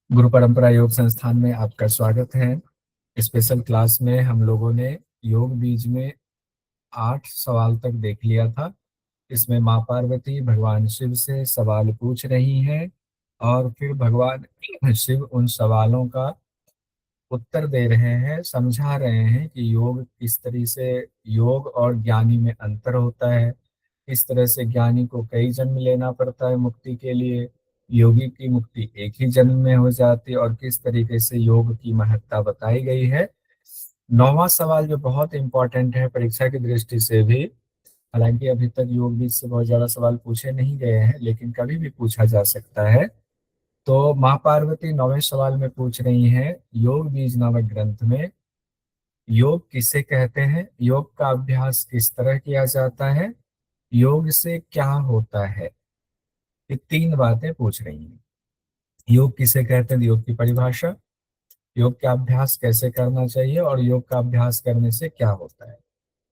गुरु परंपरा योग संस्थान में आपका स्वागत है। स्पेशल क्लास में हम लोगों ने योग बीज में 8 सवाल तक देख लिया था। इसमें माँ पार्वती भगवान शिव से सवाल पूछ रही हैं और फिर भगवान शिव उन सवालों का उत्तर दे रहे हैं, समझा रहे हैं कि योग किस तरह से, योग और ज्ञानी में अंतर होता है, किस तरह से ज्ञानी को कई जन्म लेना पड़ता है मुक्ति के लिए, योगी की मुक्ति एक ही जन्म में हो जाती है, और किस तरीके से योग की महत्ता बताई गई है। 9वां सवाल जो बहुत इंपॉर्टेंट है परीक्षा की दृष्टि से भी, हालांकि अभी तक योग बीज से बहुत ज्यादा सवाल पूछे नहीं गए हैं लेकिन कभी भी पूछा जा सकता है। तो माँ पार्वती 9वें सवाल में पूछ रही हैं, योग बीज नामक ग्रंथ में योग किसे कहते हैं, योग का अभ्यास किस तरह किया जाता है, योग से क्या होता है। ये 3 बातें पूछ रही हैं। योग किसे कहते हैं, योग की परिभाषा, योग का अभ्यास कैसे करना चाहिए और योग का अभ्यास करने से क्या होता है।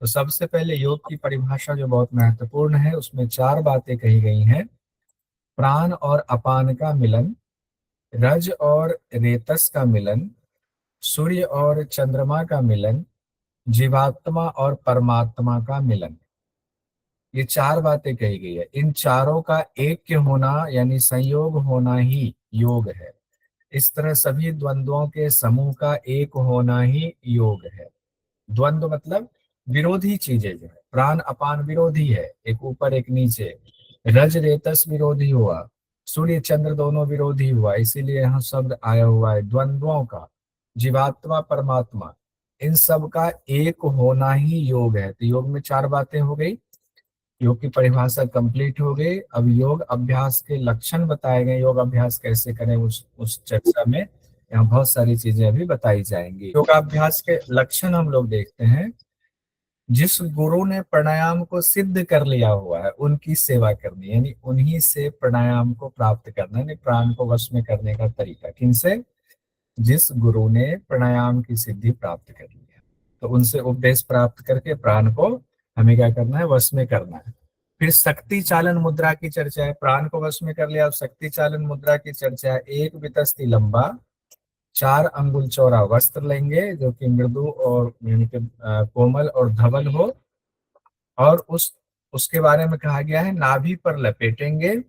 तो सबसे पहले योग की परिभाषा जो बहुत महत्वपूर्ण है, उसमें 4 बातें कही गई हैं। प्राण और अपान का मिलन, रज और रेतस का मिलन, सूर्य और चंद्रमा का मिलन, जीवात्मा और परमात्मा का मिलन। ये 4 बातें कही गई है। इन चारों का ऐक्य होना यानी संयोग होना ही योग है। इस तरह सभी द्वंद्वों के समूह का एक होना ही योग है। द्वंद्व मतलब विरोधी चीजें जो है, प्राण अपान विरोधी है, एक ऊपर एक नीचे, रज रेतस विरोधी हुआ, सूर्य चंद्र दोनों विरोधी हुआ, इसीलिए यहाँ शब्द आया हुआ है द्वंद्वों का। जीवात्मा परमात्मा, इन सब का एक होना ही योग है। तो योग में 4 बातें हो गई, योग की परिभाषा कंप्लीट हो गई। अब योग अभ्यास के लक्षण बताए गए, योग अभ्यास कैसे करें उस चर्चा में यहाँ बहुत सारी चीजें अभी बताई जाएंगी। योगाभ्यास के लक्षण हम लोग देखते हैं। जिस गुरु ने प्राणायाम को सिद्ध कर लिया हुआ है उनकी सेवा करनी, यानी उन्हीं से प्राणायाम को प्राप्त करना, यानी प्राण को वश में करने का तरीका। किनसे? जिस गुरु ने प्राणायाम की सिद्धि प्राप्त कर ली है, तो उनसे उपदेश प्राप्त करके प्राण को हमें क्या करना है, वश में करना है। फिर शक्ति चालन मुद्रा की चर्चा है। प्राण को वश में कर लिया, अब शक्ति चालन मुद्रा की चर्चा है। 1 बितस्ती लंबा 4 अंगुल चौड़ा वस्त्र लेंगे जो कि मृदु और यानी कि कोमल और धवल हो, और उसके बारे में कहा गया है नाभि पर लपेटेंगे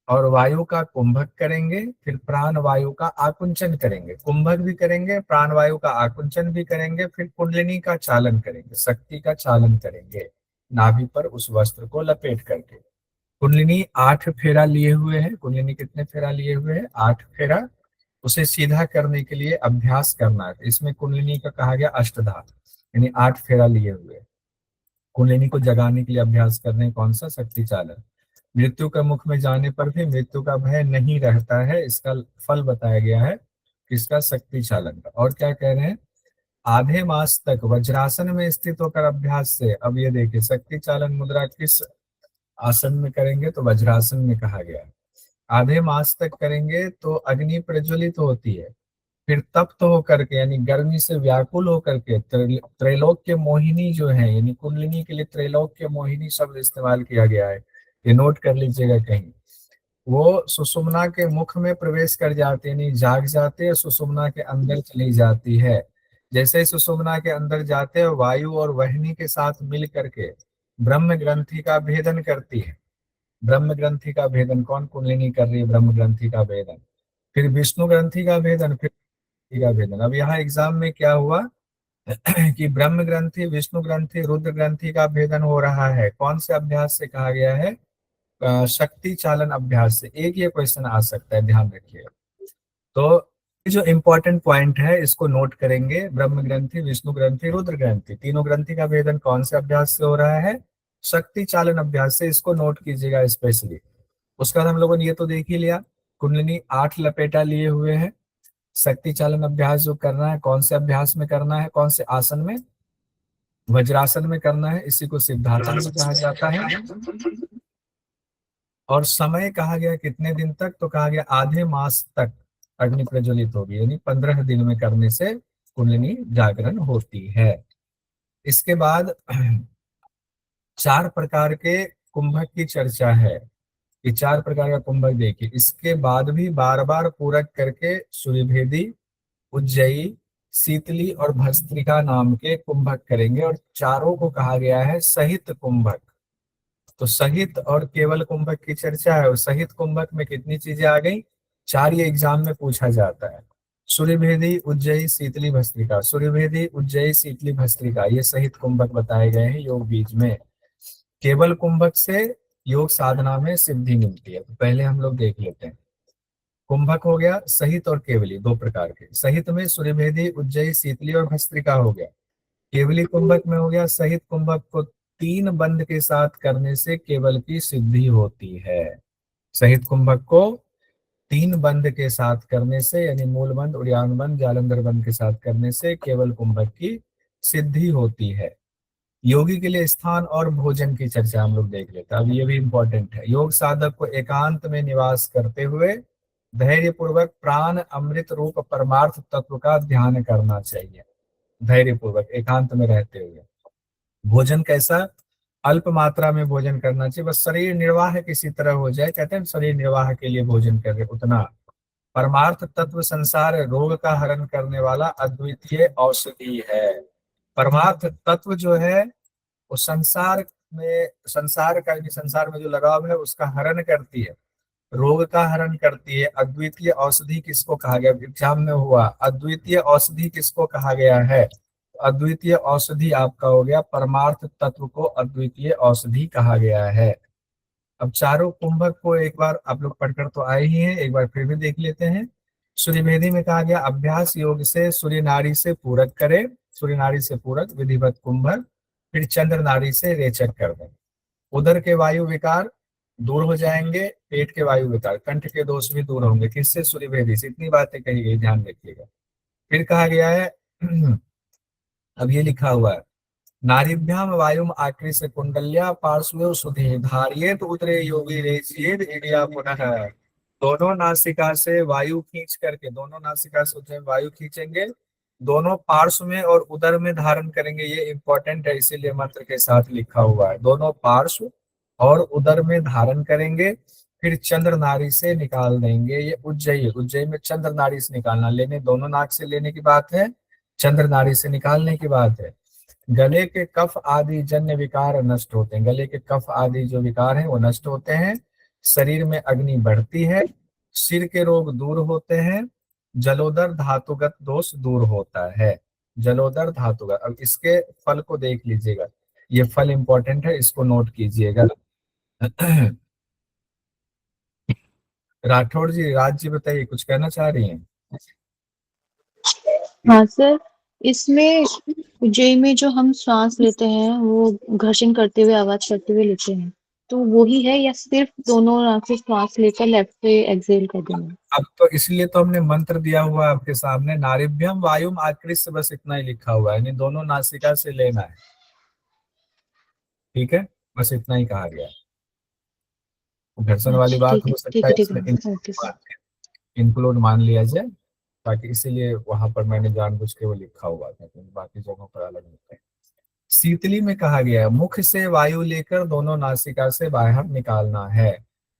और वायु का कुंभक करेंगे, फिर प्राण वायु का आकुंचन करेंगे। कुंभक भी करेंगे, प्राण वायु का आकुंचन भी करेंगे, फिर कुंडलिनी का चालन करेंगे, शक्ति का चालन करेंगे नाभि पर उस वस्त्र को लपेट करके। कुंडलिनी 8 फेरा लिए हुए है। कुंडलिनी कितने फेरा लिए हुए है? 8 फेरा। उसे सीधा करने के लिए अभ्यास करना है। इसमें कुंडलिनी का कहा गया अष्टधा, यानी 8 फेरा लिए हुए। कुंडलिनी को जगाने के लिए अभ्यास करने, कौन सा? शक्ति चालन। मृत्यु के मुख में जाने पर भी मृत्यु का भय नहीं रहता है, इसका फल बताया गया है किसका? शक्ति चालन का। और क्या कह रहे हैं? आधे मास तक वज्रासन में स्थित होकर अभ्यास से, अब ये देखिए शक्ति चालन मुद्रा किस आसन में करेंगे? तो वज्रासन में कहा गया है। आधे मास तक करेंगे तो अग्नि प्रज्वलित होती है, फिर तप्त होकर के यानी गर्मी से व्याकुल होकर के त्रैलोक्य मोहिनी जो है, यानी कुंडलिनी के लिए त्रैलोक्य मोहिनी शब्द इस्तेमाल किया गया है, ये नोट कर लीजिएगा कहीं। वो सुषुम्ना के मुख में प्रवेश कर जाती है, यानी जाग जाते हैं, सुषुम्ना के अंदर चली जाती है। जैसे ही सुषुम्ना के अंदर जाते हैं वायु और वहनी के साथ मिल करके ब्रह्म ग्रंथि का भेदन करती है। ब्रह्म ग्रंथि का भेदन कौन? कुंडलिनी कर रही है ब्रह्म ग्रंथि का भेदन। फिर विष्णु ग्रंथि का भेदन, फिर का भेदन। अब यहाँ एग्जाम में क्या हुआ कि ब्रह्म ग्रंथि, विष्णु ग्रंथि, रुद्र ग्रंथि का भेदन हो रहा है। कौन से अभ्यास से? कहा गया है शक्ति चालन अभ्यास से। एक ये क्वेश्चन आ सकता है, ध्यान रखिए। तो ये जो इंपॉर्टेंट पॉइंट है इसको नोट करेंगे। ब्रह्म ग्रंथि, विष्णु ग्रंथि, रुद्र ग्रंथि, तीनों ग्रंथि का भेदन कौन से अभ्यास से हो रहा है? शक्ति चालन अभ्यास से। इसको नोट कीजिएगा स्पेशली। उसके बाद हम लोगों ने ये तो देख ही लिया, कुंडलिनी 8 लपेटा लिए हुए है। शक्ति चालन अभ्यास जो करना है कौन से अभ्यास में करना है? कौन से आसन में? वज्रासन में करना है। इसी को सिद्धासन भी कहा जाता है। और समय कहा गया कितने दिन तक? तो कहा गया आधे मास तक अग्नि प्रज्वलित होगी, यानी 15 दिन में करने से कुंडलिनी जागरण होती है। इसके बाद 4 प्रकार के कुंभक की चर्चा है। ये 4 प्रकार का कुंभक देखिए। इसके बाद भी बार बार पूरक करके सूर्यभेदी, उज्जयी, शीतली और भस्त्रिका नाम के कुंभक करेंगे, और चारों को कहा गया है सहित कुंभक। तो सहित और केवल कुंभक की चर्चा है, और सहित कुंभक में कितनी चीजें आ गई? 4। ये एग्जाम में पूछा जाता है। सूर्यभेदी, उज्जयी, शीतली, भस्त्रिका। सूर्यभेदी, उज्जयी, शीतली, भस्त्रिका, ये सहित कुंभक बताए गए हैं योग बीज में। केवल कुंभक से योग साधना में सिद्धि मिलती है। तो पहले हम लोग देख लेते हैं। कुंभक हो गया सहित और केवली, 2 प्रकार के। सहित में सूर्यभेदी, उज्जयी, शीतली और भस्त्रिका हो गया। केवली कुंभक में हो गया सहित कुंभक को 3 बंद के साथ करने से केवल की सिद्धि होती है। सहित कुंभक को 3 बंद के साथ करने से, यानी मूल बंद, उड़ियान बंद, जालंधर बंद के साथ करने से केवल कुंभक की सिद्धि होती है। योगी के लिए स्थान और भोजन की चर्चा हम लोग देख लेते हैं। अब ये भी इंपॉर्टेंट है। योग साधक को एकांत में निवास करते हुए धैर्य पूर्वक प्राण अमृत रूप परमार्थ तत्व का ध्यान करना चाहिए। धैर्य पूर्वक एकांत में रहते हुए। भोजन कैसा? अल्प मात्रा में भोजन करना चाहिए, बस शरीर निर्वाह किसी तरह हो जाए। कहते हैं शरीर निर्वाह के लिए भोजन करे, उतना। परमार्थ तत्व संसार रोग का हरण करने वाला अद्वितीय औषधि है। परमार्थ तत्व जो है वो संसार में, संसार का, संसार में जो लगाव है उसका हरण करती है, रोग का हरण करती है। अद्वितीय औषधि किसको कहा गया? एग्जाम में हुआ, अद्वितीय औषधि किसको कहा गया है? अद्वितीय औषधि आपका हो गया, परमार्थ तत्व को अद्वितीय औषधि कहा गया है। अब चारों कुंभक को एक बार आप लोग पढ़कर तो आए ही हैं, एक बार फिर भी देख लेते हैं। सूर्यभेदी में कहा गया अभ्यास योग से सूर्य नाड़ी से पूरक करे, सूर्य नाड़ी से पूरक विधिवत कुंभक, फिर चंद्र नाड़ी से रेचक कर दें। उदर के वायु विकार दूर हो जाएंगे, पेट के वायु विकार, कंठ के दोष भी दूर होंगे। किससे? सूर्यभेदी से। इतनी बातें कही गई, ध्यान रखिएगा। फिर कहा गया है अब ये लिखा हुआ है, नारीभ्याम वायुम आकृष्य कुंडल्या पार्श्व सुधे धारियेत उदरे योगी रेचयेत इडिया पुनः। दोनों नासिका से वायु खींच करके, दोनों नासिका से जो है वायु खींचेंगे, दोनों पार्श्व में और उदर में धारण करेंगे। ये इंपॉर्टेंट है, इसीलिए मंत्र के साथ लिखा हुआ है। दोनों पार्श्व और उदर में धारण करेंगे, फिर चंद्र नाड़ी से निकाल देंगे। ये उज्जयी, उज्जयी में चंद्र नाड़ी से निकालना, लेने दोनों नाक से लेने की बात है, चंद्र नाड़ी से निकालने की बात है। गले के कफ आदि जन्य विकार नष्ट होते हैं। गले के कफ आदि जो विकार हैं वो नष्ट होते हैं। शरीर में अग्नि बढ़ती है, सिर के रोग दूर होते हैं, जलोदर धातुगत दोष दूर होता है। जलोदर धातुगत। अब इसके फल को देख लीजिएगा, ये फल इंपॉर्टेंट है, इसको नोट कीजिएगा। राठौड़ जी, राज जी बताइए, कुछ कहना चाह रही हैं? हाँ सर, इसमें उज्जयी में जो हम श्वास लेते हैं वो घर्षण करते हुए, आवाज करते हुए लेते हैं, तो वो ही है या सिर्फ दोनों नाक से श्वास लेकर लेफ्ट से एक्सहेल कर देना? अब तो इसलिए तो हमने मंत्र दिया हुआ है आपके सामने, नारिभ्यम वायुम आकृष्य, बस इतना ही लिखा हुआ है, यानी दोनों नासिका से लेना है। ठीक है, बस इतना ही कहा गया है। घर्षण वाली अच्छा, बात ठीक है, हो सकता ठीक है है, ठीक इसमें है, ओके सर। इंक्लूड मान लिया जाए, ताकि इसीलिए वहां पर मैंने जानबूझ के वो लिखा हुआ था, क्योंकि बाकी जगहों पर अलग होता है। शीतली में कहा गया है मुख से वायु लेकर दोनों नासिका से बाहर निकालना है।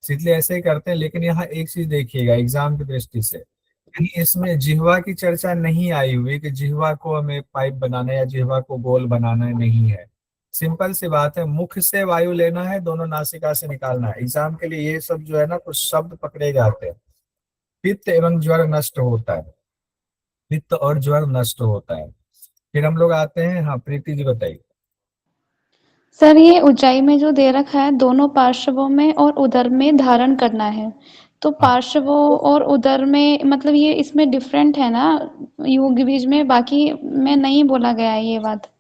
शीतली ऐसे ही करते हैं, लेकिन यहाँ एक चीज देखिएगा एग्जाम की दृष्टि से, यानी इसमें जिह्वा की चर्चा नहीं आई हुई कि जिह्वा को हमें पाइप बनाना है या जिह्वा को गोल बनाना है, नहीं है। सिंपल सी बात है, मुख से वायु लेना है, दोनों नासिका से निकालना है। एग्जाम के लिए ये सब जो है ना, कुछ शब्द पकड़े जाते हैं। पित्त एवं ज्वर नष्ट होता है, पित्त और ज्वर नष्ट होता है। फिर हम लोग आते हैं, हाँ प्रीति जी बताइए। सर ये ऊंचाई में जो दे रखा है दोनों पार्श्वों में और उदर में धारण करना है, तो हाँ, पार्श्वों और उदर में मतलब ये इसमें डिफरेंट है ना, योग बीज में बाकी में नहीं बोला गया है ये बात।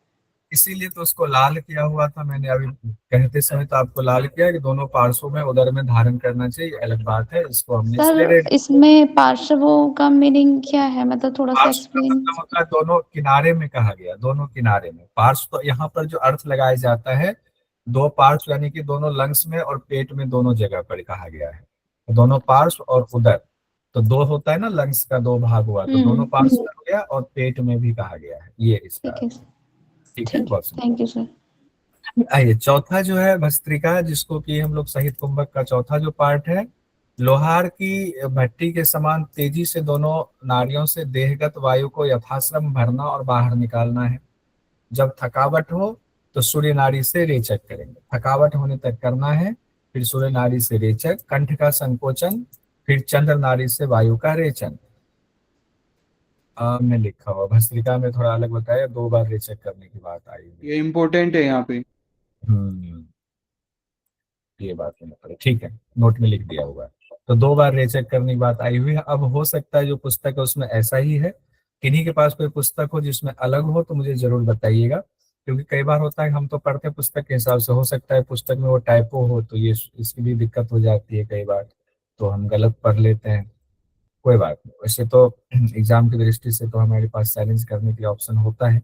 इसीलिए तो उसको लाल किया हुआ था मैंने अभी कहते समय, तो आपको लाल किया कि दोनों पार्श्वों में उदर में धारण करना चाहिए, अलग बात है, इसको हमने इसलिए सर रेड। इसमें पार्श्वों का मीनिंग क्या है, मतलब थोड़ा सा पार्श्व का एक्सप्लेन। मतलब होता है दोनों किनारे में, कहा गया दोनों किनारे में। पार्श्व तो यहाँ पर जो अर्थ लगाया जाता है, दो पार्श्व यानी कि दोनों लंग्स में और पेट में, दोनों जगह पर कहा गया है। दोनों पार्श्व और उदर, तो दो होता है ना, लंग्स का दो भाग हुआ, तो दोनों पार्श्व में हो गया और पेट में भी कहा गया है, ये इसका ठीक अर्थ। है, ठीक है, ठीक है, बहुत सुंदर। Thank you sir. आइए, चौथा जो है भस्त्रिका, जिसको कि हम लोग सहित कुंभक का चौथा जो पार्ट है, लोहार की भट्टी के समान तेजी से दोनों नाड़ियों से देहगत वायु को यथाश्रम भरना और बाहर निकालना है। जब थकावट हो तो सूर्य नाड़ी से रेचक करेंगे, थकावट होने तक करना है, फिर सूर्य नाड़ी से रेचक, कंठ का संकोचन, फिर चंद्र नाड़ी से वायु का रेचन। में लिखा हुआ भस्त्रिका में थोड़ा अलग बताया, 2 बार रेचक करने की बात आई हुई। ये इम्पोर्टेंट है यहाँ पे। हम्म, ये बात नहीं पड़े, ठीक है, नोट में लिख दिया हुआ है। तो 2 बार रेचक करने की बात आई हुई है। अब हो सकता है जो पुस्तक है उसमें ऐसा ही है, किन्हीं के पास कोई पुस्तक हो जिसमें अलग हो तो मुझे जरूर बताइएगा, क्योंकि कई बार होता है हम तो पढ़ते हैं पुस्तक के हिसाब से, हो सकता है पुस्तक में वो टाइपो हो, तो ये इसकी भी दिक्कत हो जाती है कई बार, तो हम गलत पढ़ लेते हैं। कोई बात नहीं, वैसे तो एग्जाम की दृष्टि से तो हमारे पास चैलेंज करने के लिए ऑप्शन होता है।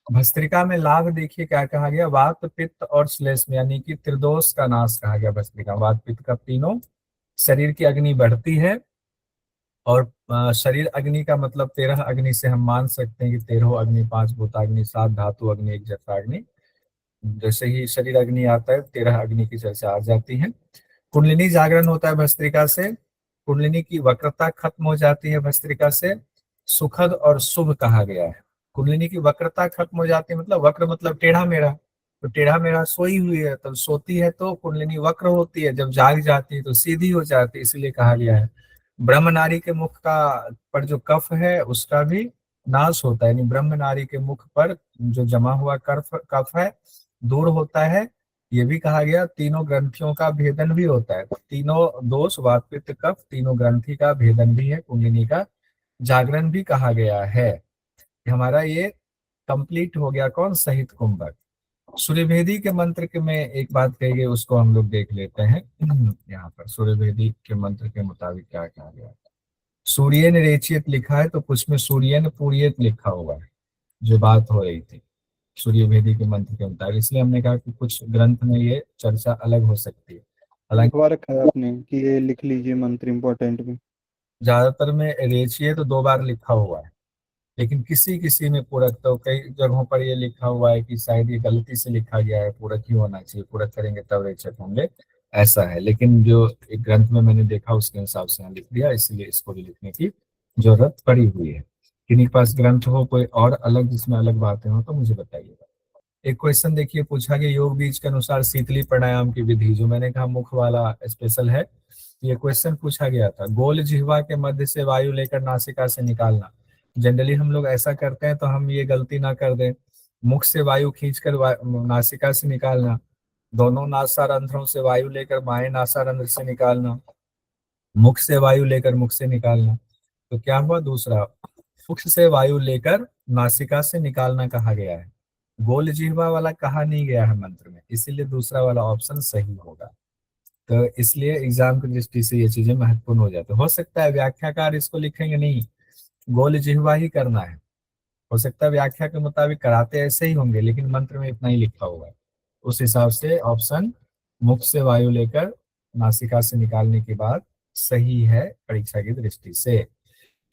भस्त्रिका में लाभ देखिए क्या कहा गया, वात पित्त और श्लेष्म यानी कि त्रिदोष का नाश कहा गया भस्त्रिका। वात पित्त का तीनों, शरीर की अग्नि बढ़ती है, और शरीर अग्नि का मतलब 13 अग्नि से हम मान सकते हैं कि 13 अग्नि, 5 भूताग्नि, 7 धातु अग्नि, 1 जठराग्नि। जैसे ही शरीर अग्नि आता है 13 अग्नि की चर्चा आ जाती है। कुंडलिनी जागरण होता है भस्त्रिका से, कुंडलिनी की वक्रता खत्म हो जाती है भस्त्रिका से, सुखद और शुभ कहा गया है। कुंडलिनी की वक्रता खत्म हो जाती है, मतलब वक्र मतलब टेढ़ा मेढ़ा, तो टेढ़ा मेढ़ा सोई हुई है, तब सोती है तो कुंडलिनी वक्र होती है, जब जाग जाती है तो सीधी हो जाती है, इसलिए कहा गया है। ब्रह्म नारी के मुख का पर जो कफ है उसका भी नाश होता है, यानी ब्रह्म नारी के मुख पर जो जमा हुआ कफ कफ है दूर होता है। ये भी कहा गया तीनों ग्रंथियों का भेदन भी होता है, तीनों दोष वात पित्त कफ तीनों ग्रंथि का भेदन भी है, कुंडलिनी का जागरण भी कहा गया है। हमारा ये कंप्लीट हो गया कौन, सहित कुंभक। सूर्यभेदी के मंत्र के में एक बात कही गई, उसको हम लोग देख लेते हैं। यहाँ पर सूर्यभेदी के मंत्र के मुताबिक क्या कहा गया, सूर्यन रेचित लिखा है तो कुछ में सूर्यन पूरियत लिखा हुआ है, जो बात हो रही थी सूर्यभेदी के मंत्र के मुताबिक, इसलिए हमने कहा कि कुछ ग्रंथ में ये चर्चा अलग हो सकती है। हालांकि लिखवा रखा है आपने कि ये लिख लीजिए मंत्र इम्पोर्टेंट में। ज्यादातर में रेचिए तो 2 बार लिखा हुआ है, लेकिन किसी किसी में पूरक, तो कई जगहों पर ये लिखा हुआ है कि शायद ये गलती से लिखा गया है, पूरक ही होना चाहिए, पूरक करेंगे तब रेचक होंगे, ऐसा है। लेकिन जो एक ग्रंथ में मैंने देखा उसके हिसाब से यहाँ लिख दिया, इसलिए इसको भी लिखने की जरूरत पड़ी हुई है। किन्हीं के पास ग्रंथ हो कोई और अलग जिसमें अलग बातें हो तो मुझे बताइएगा। एक क्वेश्चन देखिए, पूछा गया योग बीज के अनुसार शीतली प्राणायाम की विधि, जो मैंने कहा मुख वाला स्पेशल है, ये क्वेश्चन पूछा गया था। गोल जिह्वा के मध्य से वायु लेकर नासिका से निकालना, जनरली हम लोग ऐसा करते हैं तो हम ये गलती ना कर दें, मुख से वायु खींचकर नासिका से निकालना, दोनों नासारंध्रों से वायु लेकर बाएं नासारंध्र से निकालना, मुख से वायु लेकर मुख से निकालना। तो क्या हुआ, दूसरा मुख से वायु लेकर नासिका से निकालना कहा गया है, गोल जिह्वा वाला कहा नहीं गया है मंत्र में, इसीलिए दूसरा वाला ऑप्शन सही होगा। तो इसलिए एग्जाम की दृष्टि से ये चीजें महत्वपूर्ण हो जाती है। हो सकता है व्याख्याकार इसको लिखेंगे नहीं, गोल जिह्वा ही करना है, हो सकता है व्याख्या के मुताबिक कराते ऐसे ही होंगे, लेकिन मंत्र में इतना ही लिखा हुआ है, उस हिसाब से ऑप्शन मुख से वायु लेकर नासिका से निकालने की बात सही है परीक्षा की दृष्टि से।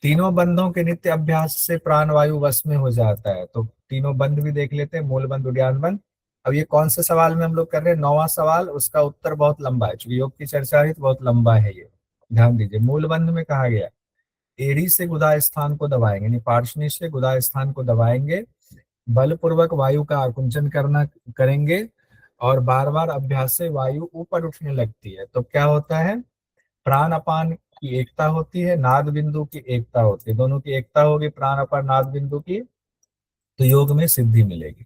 तीनों बंधों के नित्य अभ्यास से प्राण वायु वश में हो जाता है, तो तीनों बंध भी देख लेते हैं, मूल बंध, उद्यान बंध। अब ये कौन से सवाल में हम लोग कर रहे हैं, 9वां सवाल, उसका उत्तर बहुत लंबा है, चूंकि योग की चर्चा है तो बहुत लंबा है ये, ध्यान दीजिए। मूल बंध में कहा गया एड़ी से गुदा स्थान को दबाएंगे, यानी पार्श्वनी से गुदा स्थान को दबाएंगे, बलपूर्वक वायु का आकुंचन करना करेंगे, और बार बार अभ्यास से वायु ऊपर उठने लगती है, तो क्या होता है, प्राण अपान की एकता होती है, नाद बिंदु की एकता होती है, दोनों की एकता होगी प्राण अपान नाद बिंदु की, तो योग में सिद्धि मिलेगी।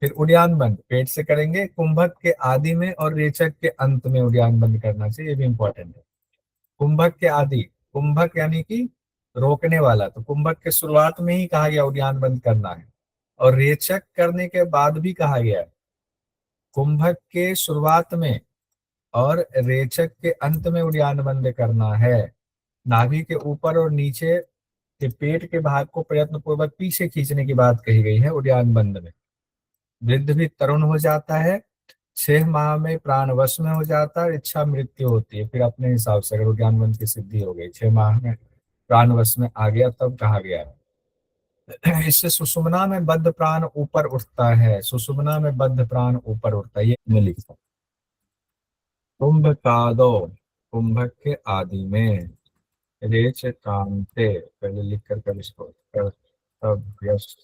फिर उद्यान बंद पेट से करेंगे, कुंभक के आदि में और रेचक के अंत में उद्यान बंद करना चाहिए, ये भी इंपॉर्टेंट है। कुंभक के आदि, कुंभक यानी कि रोकने वाला, तो कुंभक के शुरुआत में ही कहा गया उद्यान बंद करना है, और रेचक करने के बाद भी कहा गया है, कुंभक के शुरुआत में और रेचक के अंत में उद्यान बंद करना है। नाभि के ऊपर और नीचे के पेट के भाग को प्रयत्न पूर्वक पीछे खींचने की बात कही गई है उद्यान बंद में। वृद्ध भी तरुण हो जाता है, 6 माह में प्राण वश में हो जाता है, इच्छा मृत्यु होती है, फिर अपने हिसाब से अगर उद्यान बंद की सिद्धि हो गई, 6 माह में प्राण वश में आ गया तब कहा गया है। इससे सुषुम्ना में बद्ध प्राण ऊपर उठता है, सुषुम्ना में बद्ध प्राण ऊपर उठता है, ये मैं लिखता हूं। कुंभ कादो, कुंभक के आदि में, रेच कांते, पहले लिख कर इसको कर्तव्यस्तु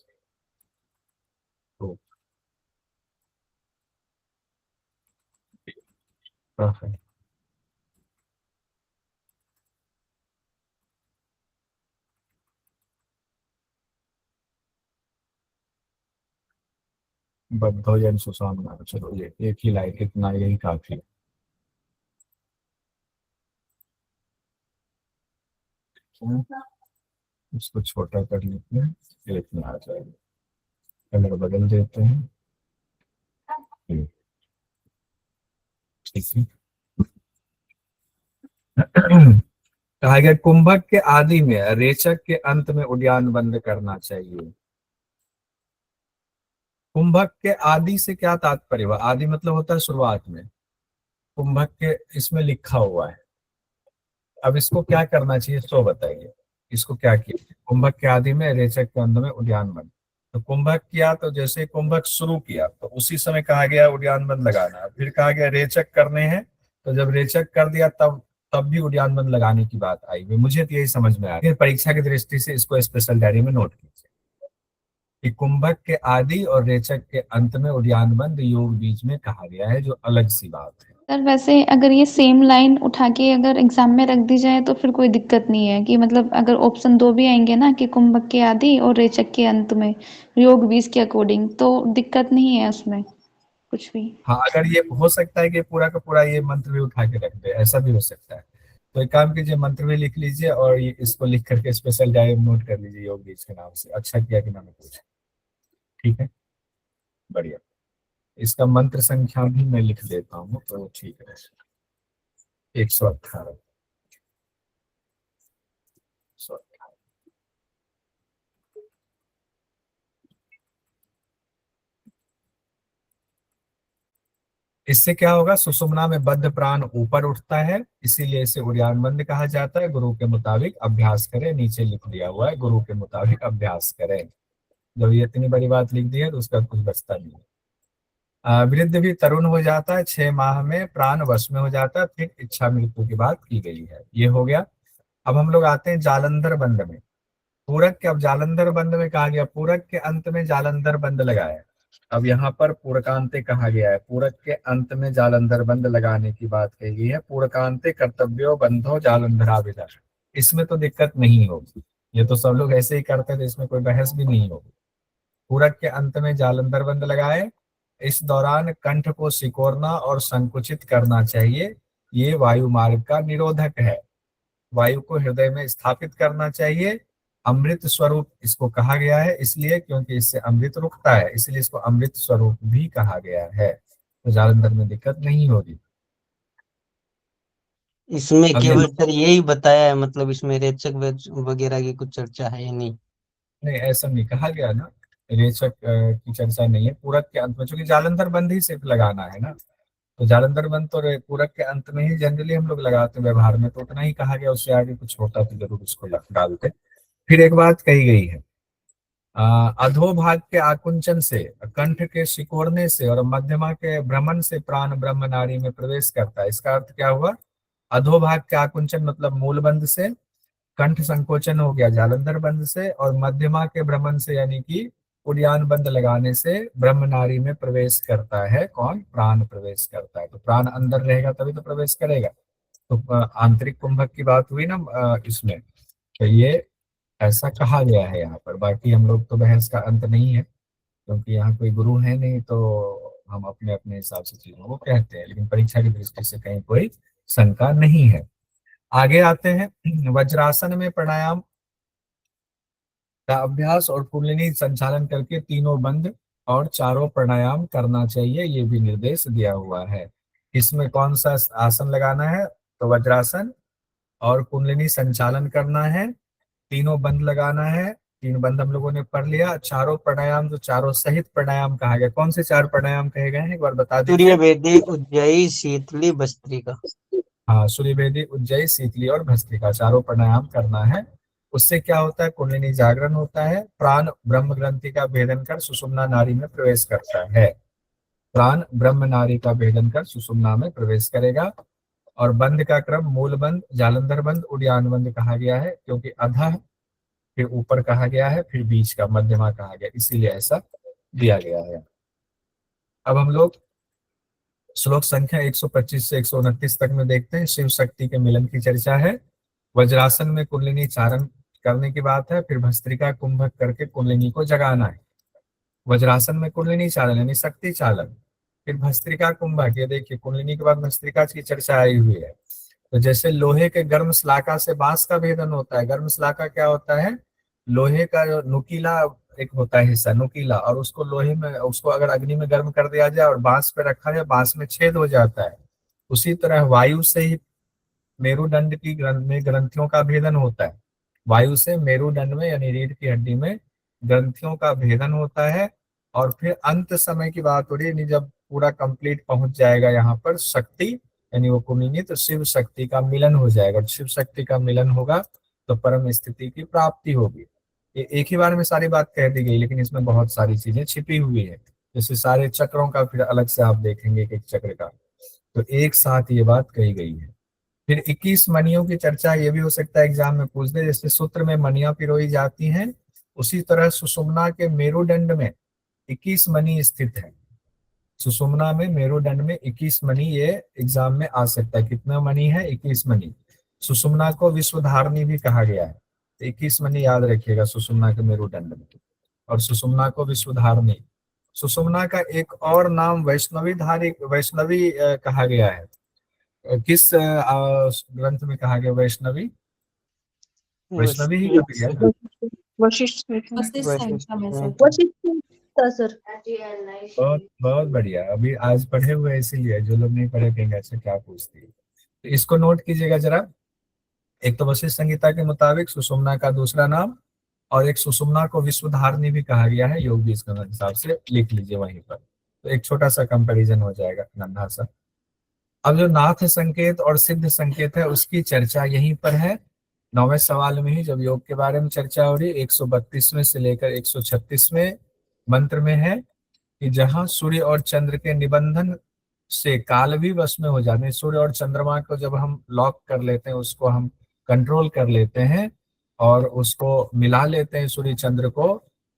है। बद्धोजन सुसामना, चलो ये एक ही लाइन, इतना यही काफी है। इसको छोटा कर लेते हैं, एक में आ जाएगा, कलर बदल देते हैं। ठीक है। कहा गया कुंभक के आदि में, रेचक के अंत में उद्यान बंद करना चाहिए। कुंभक के आदि से क्या तात्पर्य हुआ? आदि मतलब होता है शुरुआत में, कुंभक के इसमें लिखा हुआ है। अब इसको क्या करना चाहिए तो बताइए, इसको क्या किया? कुंभक के आदि में, रेचक के अंत में उद्यान बंद। तो कुंभक किया, तो जैसे कुंभक शुरू किया तो उसी समय कहा गया उद्यान बंद लगाना। फिर कहा गया रेचक करने हैं, तो जब रेचक कर दिया तब तब भी उद्यान बंद लगाने की बात आई। मुझे तो यही समझ में आया। फिर परीक्षा की दृष्टि से इसको स्पेशल डायरी में नोट कीजिए कि कुंभक के आदि और रेचक के अंत में उद्यान बंद योग बीज में कहा गया है, जो अलग सी बात है। सर वैसे अगर ये सेम लाइन उठा के अगर एग्जाम में रख दी जाए तो फिर कोई दिक्कत नहीं है कि मतलब अगर ऑप्शन 2 भी आएंगे ना कि कुंभक के आदि और रेचक के अंत में योग 20 के अकॉर्डिंग, तो दिक्कत नहीं है उसमें कुछ भी। हाँ, अगर ये हो सकता है कि पूरा का पूरा ये मंत्र भी उठा के रख दे, ऐसा भी हो सकता है। तो एक काम कीजिए, मंत्र भी लिख लीजिए और ये इसको लिख करके स्पेशल डायरी में नोट कर लीजिए योग बीज के नाम से। अच्छा किया कि मैंने पूछा। ठीक है, बढ़िया। इसका मंत्र संख्या भी मैं लिख देता हूँ तो ठीक है। 118। इससे क्या होगा? सुषुम्ना में बद्ध प्राण ऊपर उठता है, इसीलिए इसे उद्यान बंद कहा जाता है। गुरु के मुताबिक अभ्यास करें, नीचे लिख दिया हुआ है, गुरु के मुताबिक अभ्यास करें। जब ये इतनी बड़ी बात लिख दी है तो उसका कुछ बचता नहीं है। वृद्ध भी तरुण हो जाता है, 6 माह में प्राण वश में हो जाता है, फिर इच्छा मृत्यु की बात की गई है। ये हो गया। अब हम लोग आते हैं जालंधर बंद में। पूरक के, अब जालंधर बंद में कहा गया पूरक के अंत में जालंधर बंद लगाया। अब यहाँ पर पूरकांते कहा गया है, पूरक के अंत में जालंधर बंद लगाने की बात कही गई है। पूरकांते कर्तव्यो बंधो जालंधराविदा, इसमें तो दिक्कत नहीं होगी, ये तो सब लोग ऐसे ही करते थे, इसमें कोई बहस भी नहीं होगी। पूरक के अंत में जालंधर बंद लगाए। इस दौरान कंठ को सिकोड़ना और संकुचित करना चाहिए, ये वायु मार्ग का निरोधक है। वायु को हृदय में स्थापित करना चाहिए। अमृत स्वरूप इसको कहा गया है, इसलिए क्योंकि इससे अमृत रुकता है, इसलिए इसको अमृत स्वरूप भी कहा गया है। तो जालंधर में दिक्कत नहीं होगी। इसमें अब केवल सर यही बताया है, मतलब इसमें रेचक वगैरह की कुछ चर्चा है या नहीं? नहीं, ऐसा नहीं कहा गया ना, रेचक की चर्चा नहीं है। पूरक के अंत में, चूंकि जालंधर बंद ही सिर्फ लगाना है ना, तो जालंधर बंद तो पूरक के अंत में ही जनरली हम लोग लगाते हैं व्यवहार में, तो उतना ही कहा गया, उससे आगे कुछ होता तो जरूर उसको डालते। फिर एक बात कही गई है, अधोभाग के आकुंचन से, कंठ के सिकोड़ने से और मध्यमा के भ्रमण से प्राण ब्रह्म नाड़ी में प्रवेश करता है। इसका अर्थ क्या हुआ? अधोभाग के आकुंचन मतलब मूल बंद से, कंठ संकोचन हो गया जालंधर बंद से, और मध्यमा के भ्रमण से यानी कि उद्यान बंद लगाने से ब्रह्म नाड़ी में प्रवेश करता है। कौन? प्राण प्रवेश करता है। तो प्राण अंदर रहेगा तभी तो प्रवेश करेगा। तो आंतरिक कुंभक की बात हुई ना इसमें, तो ये ऐसा कहा गया है यहाँ पर। बाकी हम लोग तो बहस का अंत नहीं है, क्योंकि यहाँ कोई गुरु है नहीं, तो हम अपने अपने हिसाब से चीजों को कहते हैं, लेकिन परीक्षा की दृष्टि से कहीं कोई शंका नहीं है। आगे आते हैं, वज्रासन में प्राणायाम का अभ्यास और कुंडलिनी संचालन करके तीनों बंद और चारों प्राणायाम करना चाहिए, ये भी निर्देश दिया हुआ है। इसमें कौन सा आसन लगाना है? तो वज्रासन, और कुंडलिनी संचालन करना है, तीनों बंद लगाना है। 3 बंद हम लोगों ने पढ़ लिया। चारों प्राणायाम, जो चारों सहित प्राणायाम कहा गया, कौन से 4 प्राणायाम कहे गए हैं एक बार बता दीजिए। सूर्य वेदी उज्जयी शीतली भस्त्रिका। हाँ, सूर्य भेदी उज्जयी शीतली और भस्त्रिका, चारों प्राणायाम करना है। उससे क्या होता है, कुंडलिनी जागरण होता है, प्राण ब्रह्म ग्रंथि का भेदन कर सुषुम्ना नाड़ी में प्रवेश करता है। प्राण ब्रह्म नाड़ी का भेदन कर सुषुम्ना में प्रवेश करेगा। और बंध का क्रम मूल बंध, जालंधर बंध, उद्यान बंध कहा गया है, क्योंकि अधः फिर ऊपर कहा गया है, फिर बीच का मध्यमा कहा गया, इसीलिए ऐसा दिया गया है। अब हम लोग श्लोक संख्या 125 से 129 तक में देखते हैं। शिव शक्ति के मिलन की चर्चा है। वज्रासन में कुंडलिनी चारण करने की बात है, फिर भस्त्रिका कुंभक करके कुंडलिनी को जगाना है। वज्रासन में कुंडलिनी चालन यानी शक्ति चालन, फिर भस्त्रिका कुंभक, ये देखिए कुंडलिनी के बाद भस्त्रिका की चर्चा आई हुई है। तो जैसे लोहे के गर्म स्लाका से बांस का भेदन होता है, गर्म स्लाका क्या होता है, लोहे का जो नुकीला एक होता है हिस्सा नुकीला, और उसको लोहे में, उसको अगर अग्नि में गर्म कर दिया जाए और बांस पे रखा जाए, बांस में छेद हो जाता है। उसी तरह वायु से ही मेरुदंड की में ग्रंथियों का भेदन होता है। वायु से मेरुदंड में यानी रीढ़ की हड्डी में ग्रंथियों का भेदन होता है। और फिर अंत समय की बात हो रही है, जब पूरा कंप्लीट पहुंच जाएगा यहाँ पर शक्ति यानी वो कुंडलिनी, तो शिव शक्ति का मिलन हो जाएगा। शिव शक्ति का मिलन होगा तो परम स्थिति की प्राप्ति होगी। ये एक ही बार में सारी बात कह दी गई, लेकिन इसमें बहुत सारी चीजें छिपी हुई है। जैसे सारे चक्रों का फिर अलग से आप देखेंगे एक चक्र का, तो एक साथ ये बात कही गई है। फिर 21 मणियों की चर्चा, ये भी हो सकता है एग्जाम में पूछ दे। जैसे सूत्र में मणियां पिरोई जाती हैं, उसी तरह सुषुम्ना के मेरुदंड में 21 मणि स्थित है। सुषुम्ना में मेरुदंड में 21 मणि, ये एग्जाम में आ सकता है। कितना मणि है? 21 मणि। सुषुम्ना को विश्वधारणी भी कहा गया है, तो 21 मणि याद रखिएगा सुषुम्ना के मेरुदंड में। और सुषुम्ना को विश्वधारणी, सुषुम्ना का एक और नाम वैष्णवी धारी, वैष्णवी कहा गया है। किस ग्रंथ में कहा गया वैष्णवी? वैष्णवी ही कहा गया ना? वशिष्ठ सर। बहुत बहुत बढ़िया, अभी आज पढ़े हुए हैं, इसीलिए जो लोग नहीं पढ़े कहेंगे अच्छा क्या पूछती है। तो इसको नोट कीजिएगा जरा। एक तो वशिष्ठ संहिता के मुताबिक सुषुम्ना का दूसरा नाम, और एक सुषुम्ना को विश्वधारणी भी कहा गया है, योग बीज के हिसाब से लिख लीजिए वहीं पर। तो एक छोटा सा कंपैरिजन हो जाएगा, नन्हा सा। अब जो नाथ संकेत और सिद्ध संकेत है उसकी चर्चा यहीं पर है। 9वें सवाल में ही जब योग के बारे में चर्चा हो रही, 132वें से लेकर 136वें मंत्र में है कि जहां सूर्य और चंद्र के निबंधन से काल भी वश में हो जाते हैं। सूर्य और चंद्रमा को जब हम लॉक कर लेते हैं, उसको हम कंट्रोल कर लेते हैं और उसको मिला लेते हैं सूर्य चंद्र को,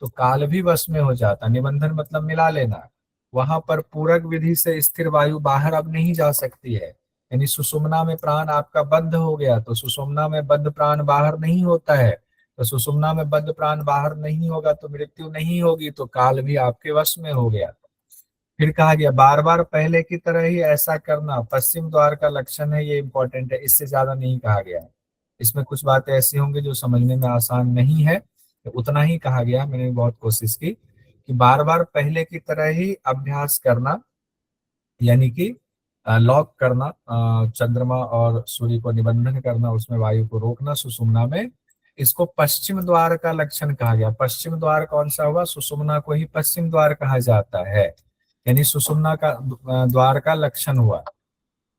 तो काल भी वश में हो जाता है। निबंधन मतलब मिला लेना। वहां पर पूरक विधि से स्थिर वायु बाहर अब नहीं जा सकती है। यानी सुषुम्ना में प्राण आपका बद्ध हो गया, तो सुषुम्ना में बद्ध प्राण बाहर नहीं होता है। तो सुषुम्ना में बद्ध प्राण बाहर नहीं होगा तो मृत्यु नहीं होगी, तो काल भी आपके वश में हो गया। फिर कहा गया बार बार पहले की तरह ही ऐसा करना पश्चिम द्वार का लक्षण है, ये इंपॉर्टेंट है, इससे ज्यादा नहीं कहा गया है। इसमें कुछ बातें ऐसी होंगी जो समझने में आसान नहीं है, तो उतना ही कहा गया। मैंने बहुत कोशिश की कि बार बार पहले की तरह ही अभ्यास करना, यानी कि लॉक करना, चंद्रमा और सूर्य को निबंधन करना, उसमें वायु को रोकना सुषुम्ना में। इसको पश्चिम द्वार का लक्षण कहा गया। पश्चिम द्वार कौन सा हुआ? सुषुम्ना को ही पश्चिम द्वार कहा जाता है, यानी सुषुम्ना का द्वार का लक्षण हुआ।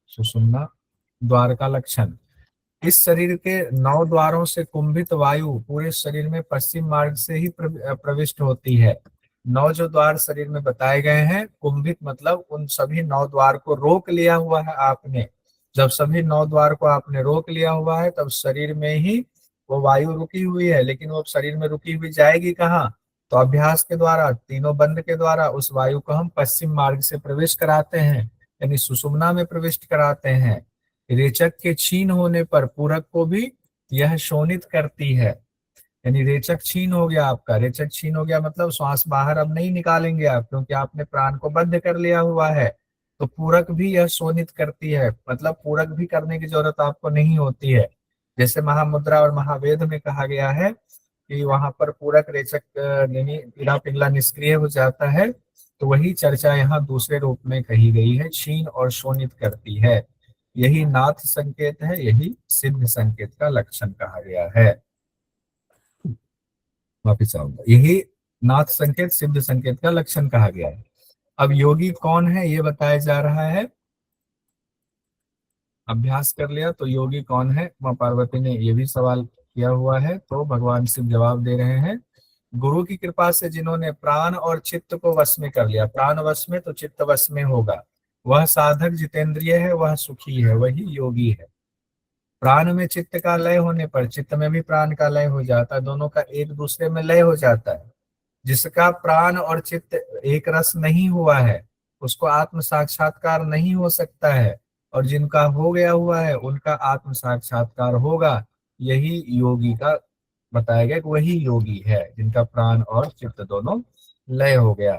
सुषुम्ना द्वार का लक्षण, इस शरीर के 9 द्वारों से कुंभित वायु पूरे शरीर में पश्चिम मार्ग से ही प्रविष्ट होती है। 9 जो द्वार शरीर में बताए गए हैं, कुंभित मतलब उन सभी 9 द्वार को रोक लिया हुआ है आपने। जब सभी 9 द्वार को आपने रोक लिया हुआ है, तब शरीर में ही वो वायु रुकी हुई है। लेकिन वो शरीर में रुकी हुई जाएगी कहाँ? तो अभ्यास के द्वारा, तीनों बंद के द्वारा उस वायु को हम पश्चिम मार्ग से प्रवेश कराते हैं, यानी सुषुम्ना में प्रविष्ट कराते हैं। रेचक के क्षीण होने पर पूरक को भी यह शोणित करती है। यानी रेचक क्षीण हो गया आपका, रेचक क्षीण हो गया मतलब श्वास बाहर अब नहीं निकालेंगे आप, क्योंकि आपने प्राण को बंद कर लिया हुआ है। तो पूरक भी यह शोणित करती है, मतलब पूरक भी करने की जरूरत आपको नहीं होती है। जैसे महामुद्रा और महावेद में कहा गया है कि वहां पर पूरक रेचक पीला पिघला निष्क्रिय हो जाता है, तो वही चर्चा यहाँ दूसरे रूप में कही गई है, क्षीण और शोणित करती है। यही नाथ संकेत है, यही सिद्ध संकेत का लक्षण कहा गया है। वापिस आऊंगा, यही नाथ संकेत सिद्ध संकेत का लक्षण कहा गया है। अब योगी कौन है ये बताया जा रहा है। अभ्यास कर लिया तो योगी कौन है, मां पार्वती ने ये भी सवाल किया हुआ है? तो भगवान शिव जवाब दे रहे हैं, गुरु की कृपा से जिन्होंने प्राण और चित्त को वश में कर लिया, प्राण वश में तो चित्त वश में होगा, वह साधक जितेंद्रिय है, वह सुखी है, वही योगी है। प्राण में चित्त का लय होने पर चित्त में भी प्राण का लय हो जाता है, दोनों का एक दूसरे में लय हो जाता है। जिसका प्राण और चित्त एक रस नहीं हुआ है उसको आत्म साक्षात्कार नहीं हो सकता है, और जिनका हो गया हुआ है उनका आत्म साक्षात्कार होगा। यही योगी का बताया गया कि वही योगी है जिनका प्राण और चित्त दोनों लय हो गया।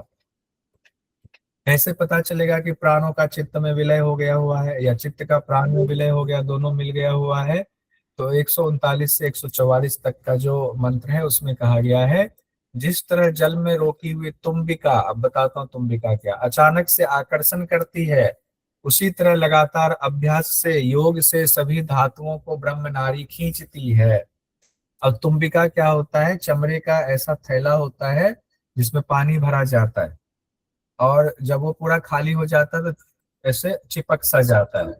कैसे पता चलेगा कि प्राणों का चित्त में विलय हो गया हुआ है या चित्त का प्राण में विलय हो गया, दोनों मिल गया हुआ है? तो 139 से 144 तक का जो मंत्र है उसमें कहा गया है, जिस तरह जल में रोकी हुई तुम्बिका, अब बताता हूँ तुम्बिका क्या, अचानक से आकर्षण करती है, उसी तरह लगातार अभ्यास से योग से सभी धातुओं को ब्रह्म नारी खींचती है। अब तुम्बिका क्या होता है? चमड़े का ऐसा थैला होता है जिसमें पानी भरा जाता है, और जब वो पूरा खाली हो जाता है तो ऐसे चिपक सा जाता है,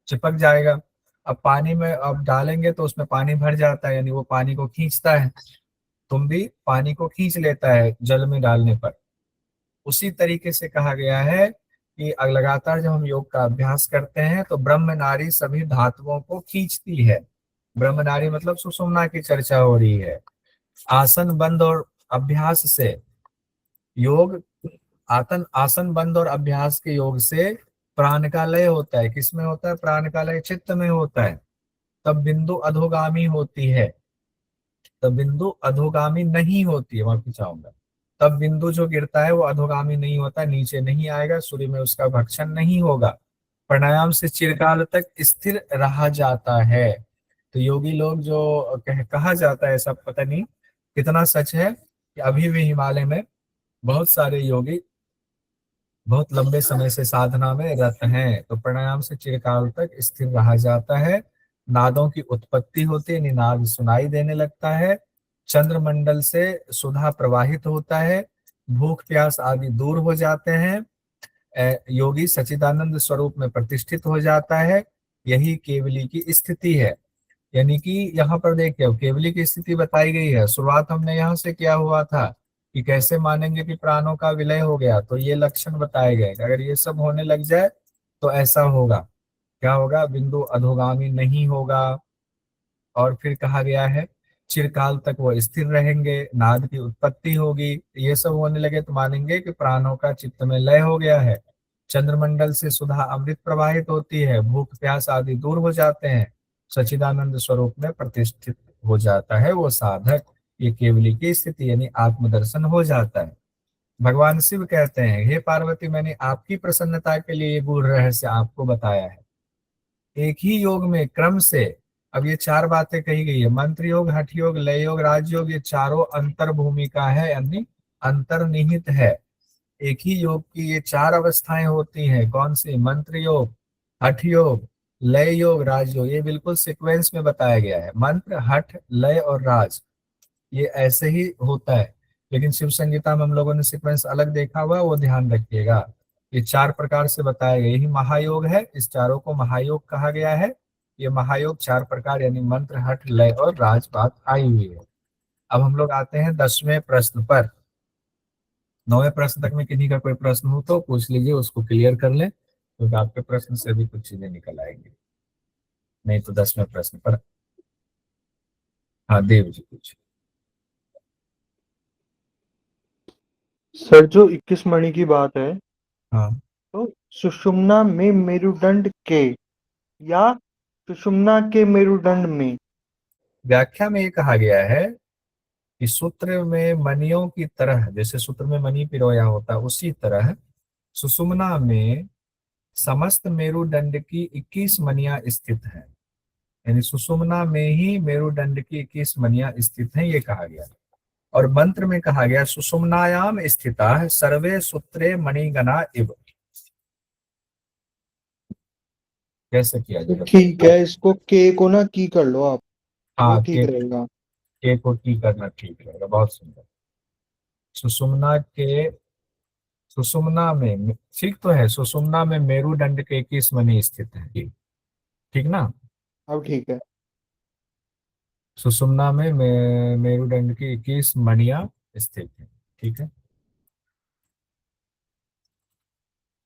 चिपक जाएगा। अब पानी में अब डालेंगे तो उसमें पानी भर जाता है, यानी वो पानी को खींचता है, तुम भी पानी को खींच लेता है जल में डालने पर। उसी तरीके से कहा गया है कि लगातार जब हम योग का अभ्यास करते हैं तो ब्रह्म नारी सभी धातुओं को खींचती है। ब्रह्म नारी मतलब सुषुम्ना की चर्चा हो रही है। आसन बंद और अभ्यास से योग, आसन बंद और अभ्यास के योग से प्राण का लय होता है। किसमें होता है प्राण का लय? चित्त में होता है। तब बिंदु अधोगामी होती है, तब बिंदु अधोगामी नहीं होती है, माफी चाहूंगा। तब बिंदु जो गिरता है वो अधोगामी नहीं होता, नीचे नहीं आएगा, सूर्य में उसका भक्षण नहीं होगा, प्राणायाम से चिरकाल तक स्थिर रहा जाता है। तो योगी लोग जो कहा जाता है, ऐसा पता नहीं कितना सच है कि अभी भी हिमालय में बहुत सारे योगी बहुत लंबे समय से साधना में रत हैं। तो प्राणायाम से चिरकाल तक स्थिर रहा जाता है, नादों की उत्पत्ति होती है, निनाद सुनाई देने लगता है, चंद्रमंडल से सुधा प्रवाहित होता है, भूख प्यास आदि दूर हो जाते हैं, योगी सच्चिदानंद स्वरूप में प्रतिष्ठित हो जाता है। यही केवली की स्थिति है। यानी कि यहाँ पर देखिए केवली की स्थिति बताई गई है। शुरुआत हमने यहाँ से किया हुआ था कि कैसे मानेंगे कि प्राणों का विलय हो गया, तो ये लक्षण बताए गए, अगर ये सब होने लग जाए तो ऐसा होगा। क्या होगा? बिंदु अधोगामी नहीं होगा, और फिर कहा गया है चिरकाल तक वो स्थिर रहेंगे, नाद की उत्पत्ति होगी। ये सब होने लगे तो मानेंगे कि प्राणों का चित्त में लय हो गया है, चंद्रमंडल से सुधा अमृत प्रवाहित होती है, भूख प्यास आदि दूर हो जाते हैं, सच्चिदानंद स्वरूप में प्रतिष्ठित हो जाता है वो साधक। ये केवली की स्थिति यानी आत्मदर्शन हो जाता है। भगवान शिव कहते हैं, हे पार्वती, मैंने आपकी प्रसन्नता के लिए ये गूढ़ रहस्य आपको बताया है। एक ही योग में क्रम से, अब ये चार बातें कही गई है, मंत्र योग, हठ योग, लय योग, राजयोग, ये चारों अंतर भूमिका है यानी अंतर्निहित है। एक ही योग की ये चार अवस्थाएं होती हैं। कौन सी? मंत्र योग, हठ योग, लय योग, राजयोग। ये बिल्कुल सीक्वेंस में बताया गया है। मंत्र, हठ, लय और राज ये ऐसे ही होता है, लेकिन शिव संगीता में हम लोगों ने सीक्वेंस अलग देखा हुआ है, वो ध्यान रखिएगा। ये चार प्रकार से बताया गया, यही महायोग है, इस चारों को महायोग कहा गया है। ये महायोग चार प्रकार यानी मंत्र, हठ, लय और राज बात आई हुई है। अब हम लोग आते हैं 10वें प्रश्न पर। 9वें प्रश्न तक में किन्हीं का कोई प्रश्न हो तो पूछ लीजिए, उसको क्लियर कर लें, क्योंकि तो आपके प्रश्न से भी कुछ चीजें निकल आएंगी। नहीं तो 10वें प्रश्न पर। हाँ देव जी कुछ। सर जो 21 मणि की बात है, हाँ, तो सुषुम्ना में मेरुदंड के या सुषुम्ना के मेरुदंड में? व्याख्या में ये कहा गया है कि सूत्र में मणियों की तरह, जैसे सूत्र में मणि पिरोया होता है उसी तरह सुषुम्ना में समस्त मेरुदंड की 21 मणियां स्थित हैं। यानी सुषुम्ना में ही मेरुदंड की 21 मणियां स्थित हैं, ये कहा गया। और मंत्र में कहा गया सुषुम्नायाम स्थिता सर्वे सूत्रे मणिगणा इव। कैसे किया जाएगा? ठीक है, इसको के को ना की कर लो आप, वो हाँ, ठीक रहेगा। के को की करना ठीक रहेगा। बहुत सुंदर। सुषुम्ना के, सुषुम्ना में ठीक तो है, सुषुम्ना में मेरुदंड के 21 मणि स्थित है, ठीक ना? अब ठीक है। सुषुम्ना में मेरुदंड की 21 मणियां स्थित है। ठीक है,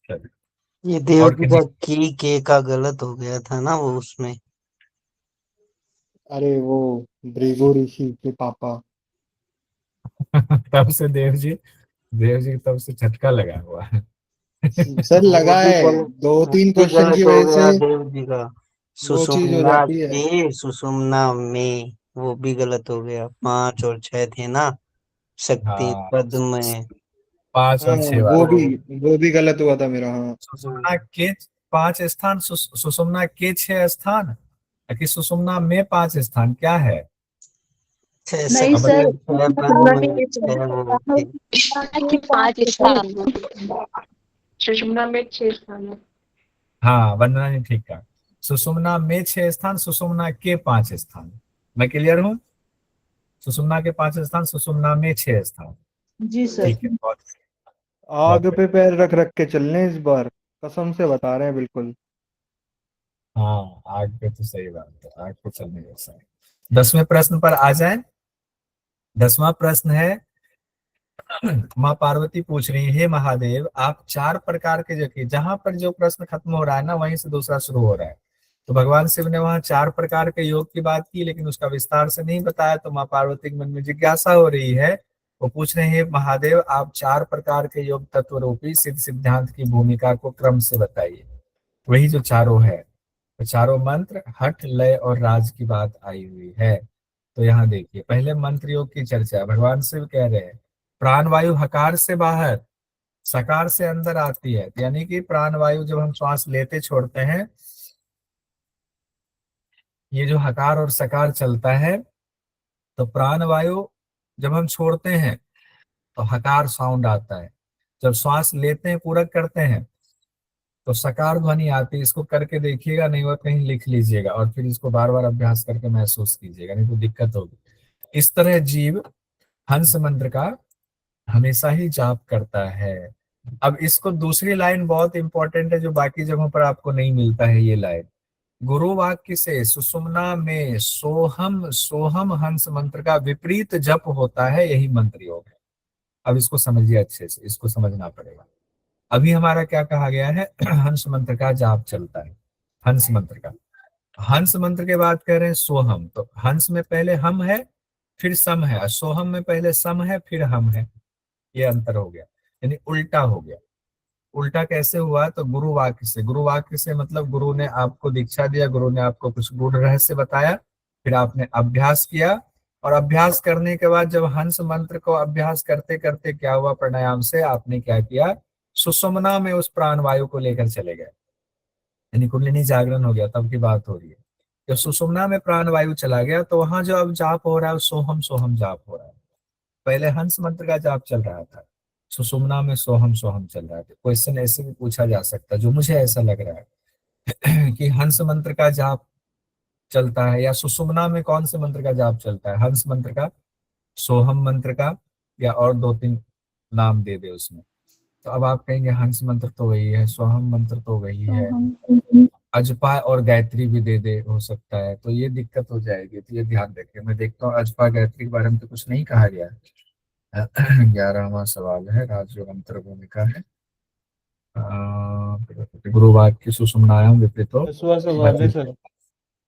चलिए। ये देव और जी किन्हीं का की के का गलत हो गया था ना वो उसमें। अरे वो भृगु ऋषि के पापा। तब से देव जी तब से झटका लगा हुआ है। सर वो लगा भी है, गलत, दो वो तीन भी क्वेश्चन की गलत हो वजह गया से देव जी का। वो चीज हो सुषुम्ना जाती है। के सुषुम्ना में वो भी गलत हो गया। 5 और 6 थे ना शक्ति हाँ, पद में। 5 हाँ और 6 वो वाला। भी तो वो भी गलत हुआ था मेरा, हाँ। सुषुम्ना के 5 स्थान, सुषुम्ना के 6 स्थान, कि सुषुम्ना में 5 स्थान क्या है? 6 नहीं अब शक्ति सर, बताइए। 6 पद सुषुम्ना में के 6 वो थे। के 5 स्थान। सुषुम्ना में 6 स्थान है। हाँ, वंदना ने ठीक कहा। सुषुम्ना में 6 स्थान, सुषुम्ना के 5 स्थान। मैं क्लियर हूँ? सुषुम्ना के 5 स्थान, सुषुम्ना में 6 स्थान। जी सर। ठीक है, बहुत बहुत आग बढ़िया। पे पैर रख रख के चलने इस बार, कसम से बता रहे हैं बिल्कुल। हाँ, आग पे तो सही बात है, आग पे चलने जैसा है। 10वें प्रश्न पर आ जाए। 10वां प्रश्न है, माँ पार्वती पूछ रही है, हे महादेव, आप 4 प्रकार के, जो कि जहां पर जो प्रश्न खत्म हो रहा है ना, वहीं से दूसरा शुरू हो रहा है। तो भगवान शिव ने वहां 4 प्रकार के योग की बात की, लेकिन उसका विस्तार से नहीं बताया। तो माँ पार्वती के मन में जिज्ञासा हो रही है। वो पूछ रहे हैं, महादेव, आप 4 प्रकार के योग तत्व रूपी सिद्ध सिद्धांत की भूमिका को क्रम से बताइए। वही जो चारों है, तो चारों मंत्र, हठ, लय और राज की बात आई हुई है। तो यहाँ देखिए, पहले मंत्र योग की चर्चा। भगवान शिव कह रहे हैं, प्राण वायु हकार से बाहर, सकार से अंदर आती है। यानी कि प्राण वायु जब हम श्वास लेते छोड़ते हैं, ये जो हकार और सकार चलता है, तो प्राण वायु जब हम छोड़ते हैं तो हकार साउंड आता है। जब श्वास लेते हैं, पूरक करते हैं, तो सकार ध्वनि आती है। इसको करके देखिएगा, नहीं हुआ कहीं लिख लीजिएगा, और फिर इसको बार बार अभ्यास करके महसूस कीजिएगा, नहीं तो दिक्कत होगी। इस तरह जीव हंस मंत्र का हमेशा ही जाप करता है। अब इसको दूसरी लाइन बहुत इंपॉर्टेंट है, जो बाकी जगहों पर आपको नहीं मिलता है। ये लाइन, गुरु वाक्य से सुषुम्ना में सोहम सोहम हंस मंत्र का विपरीत जप होता है, यही मंत्र योग है। अब इसको समझिए अच्छे से, इसको समझना पड़ेगा। अभी हमारा क्या कहा गया है? हंस मंत्र का जाप चलता है, हंस मंत्र का। हंस मंत्र के बाद कह रहे हैं सोहम। तो हंस में पहले हम है, फिर सम है, और सोहम में पहले सम है, फिर हम है। ये अंतर हो गया, यानी उल्टा हो गया। उल्टा कैसे हुआ? तो गुरु वाक्य से। गुरु वाक्य से मतलब गुरु ने आपको दीक्षा दिया, गुरु ने आपको कुछ गूढ़ रहस्य बताया, फिर आपने अभ्यास किया, और अभ्यास करने के बाद जब हंस मंत्र को अभ्यास करते करते क्या हुआ, प्राणायाम से आपने क्या किया, सुषुम्ना में उस प्राण वायु को लेकर चले गए, यानी कुंडलिनी जागरण हो गया। तब की बात हो रही है। जब सुषुम्ना में प्राण वायु चला गया, तो वहां जो अब जाप हो रहा है, सोहम सोहम जाप हो रहा है। पहले हंस मंत्र का जाप चल रहा था, सुषुम्ना में सोहम सोहम चल रहा था। क्वेश्चन ऐसे भी पूछा जा सकता है, जो मुझे ऐसा लग रहा है कि हंस मंत्र का जाप चलता है, या सुषुम्ना में कौन से मंत्र का जाप चलता है, हंस मंत्र का, सोहम मंत्र का, या और 2-3 नाम दे दे उसमें। तो अब आप कहेंगे हंस मंत्र तो वही है, सोहम मंत्र तो वही तो है, हम अजपा और गायत्री भी दे दे, हो सकता है। तो ये दिक्कत हो जाएगी, तो ये ध्यान रखिए। मैं देखता हूँ अजपा गायत्री के बारे में तो कुछ नहीं कहा गया है। 11वां सवाल है, राजयोग अंतर भूमिका है। गुरुवार की सुषुम्नायाम विपरीतो 10वां सवाल है सर।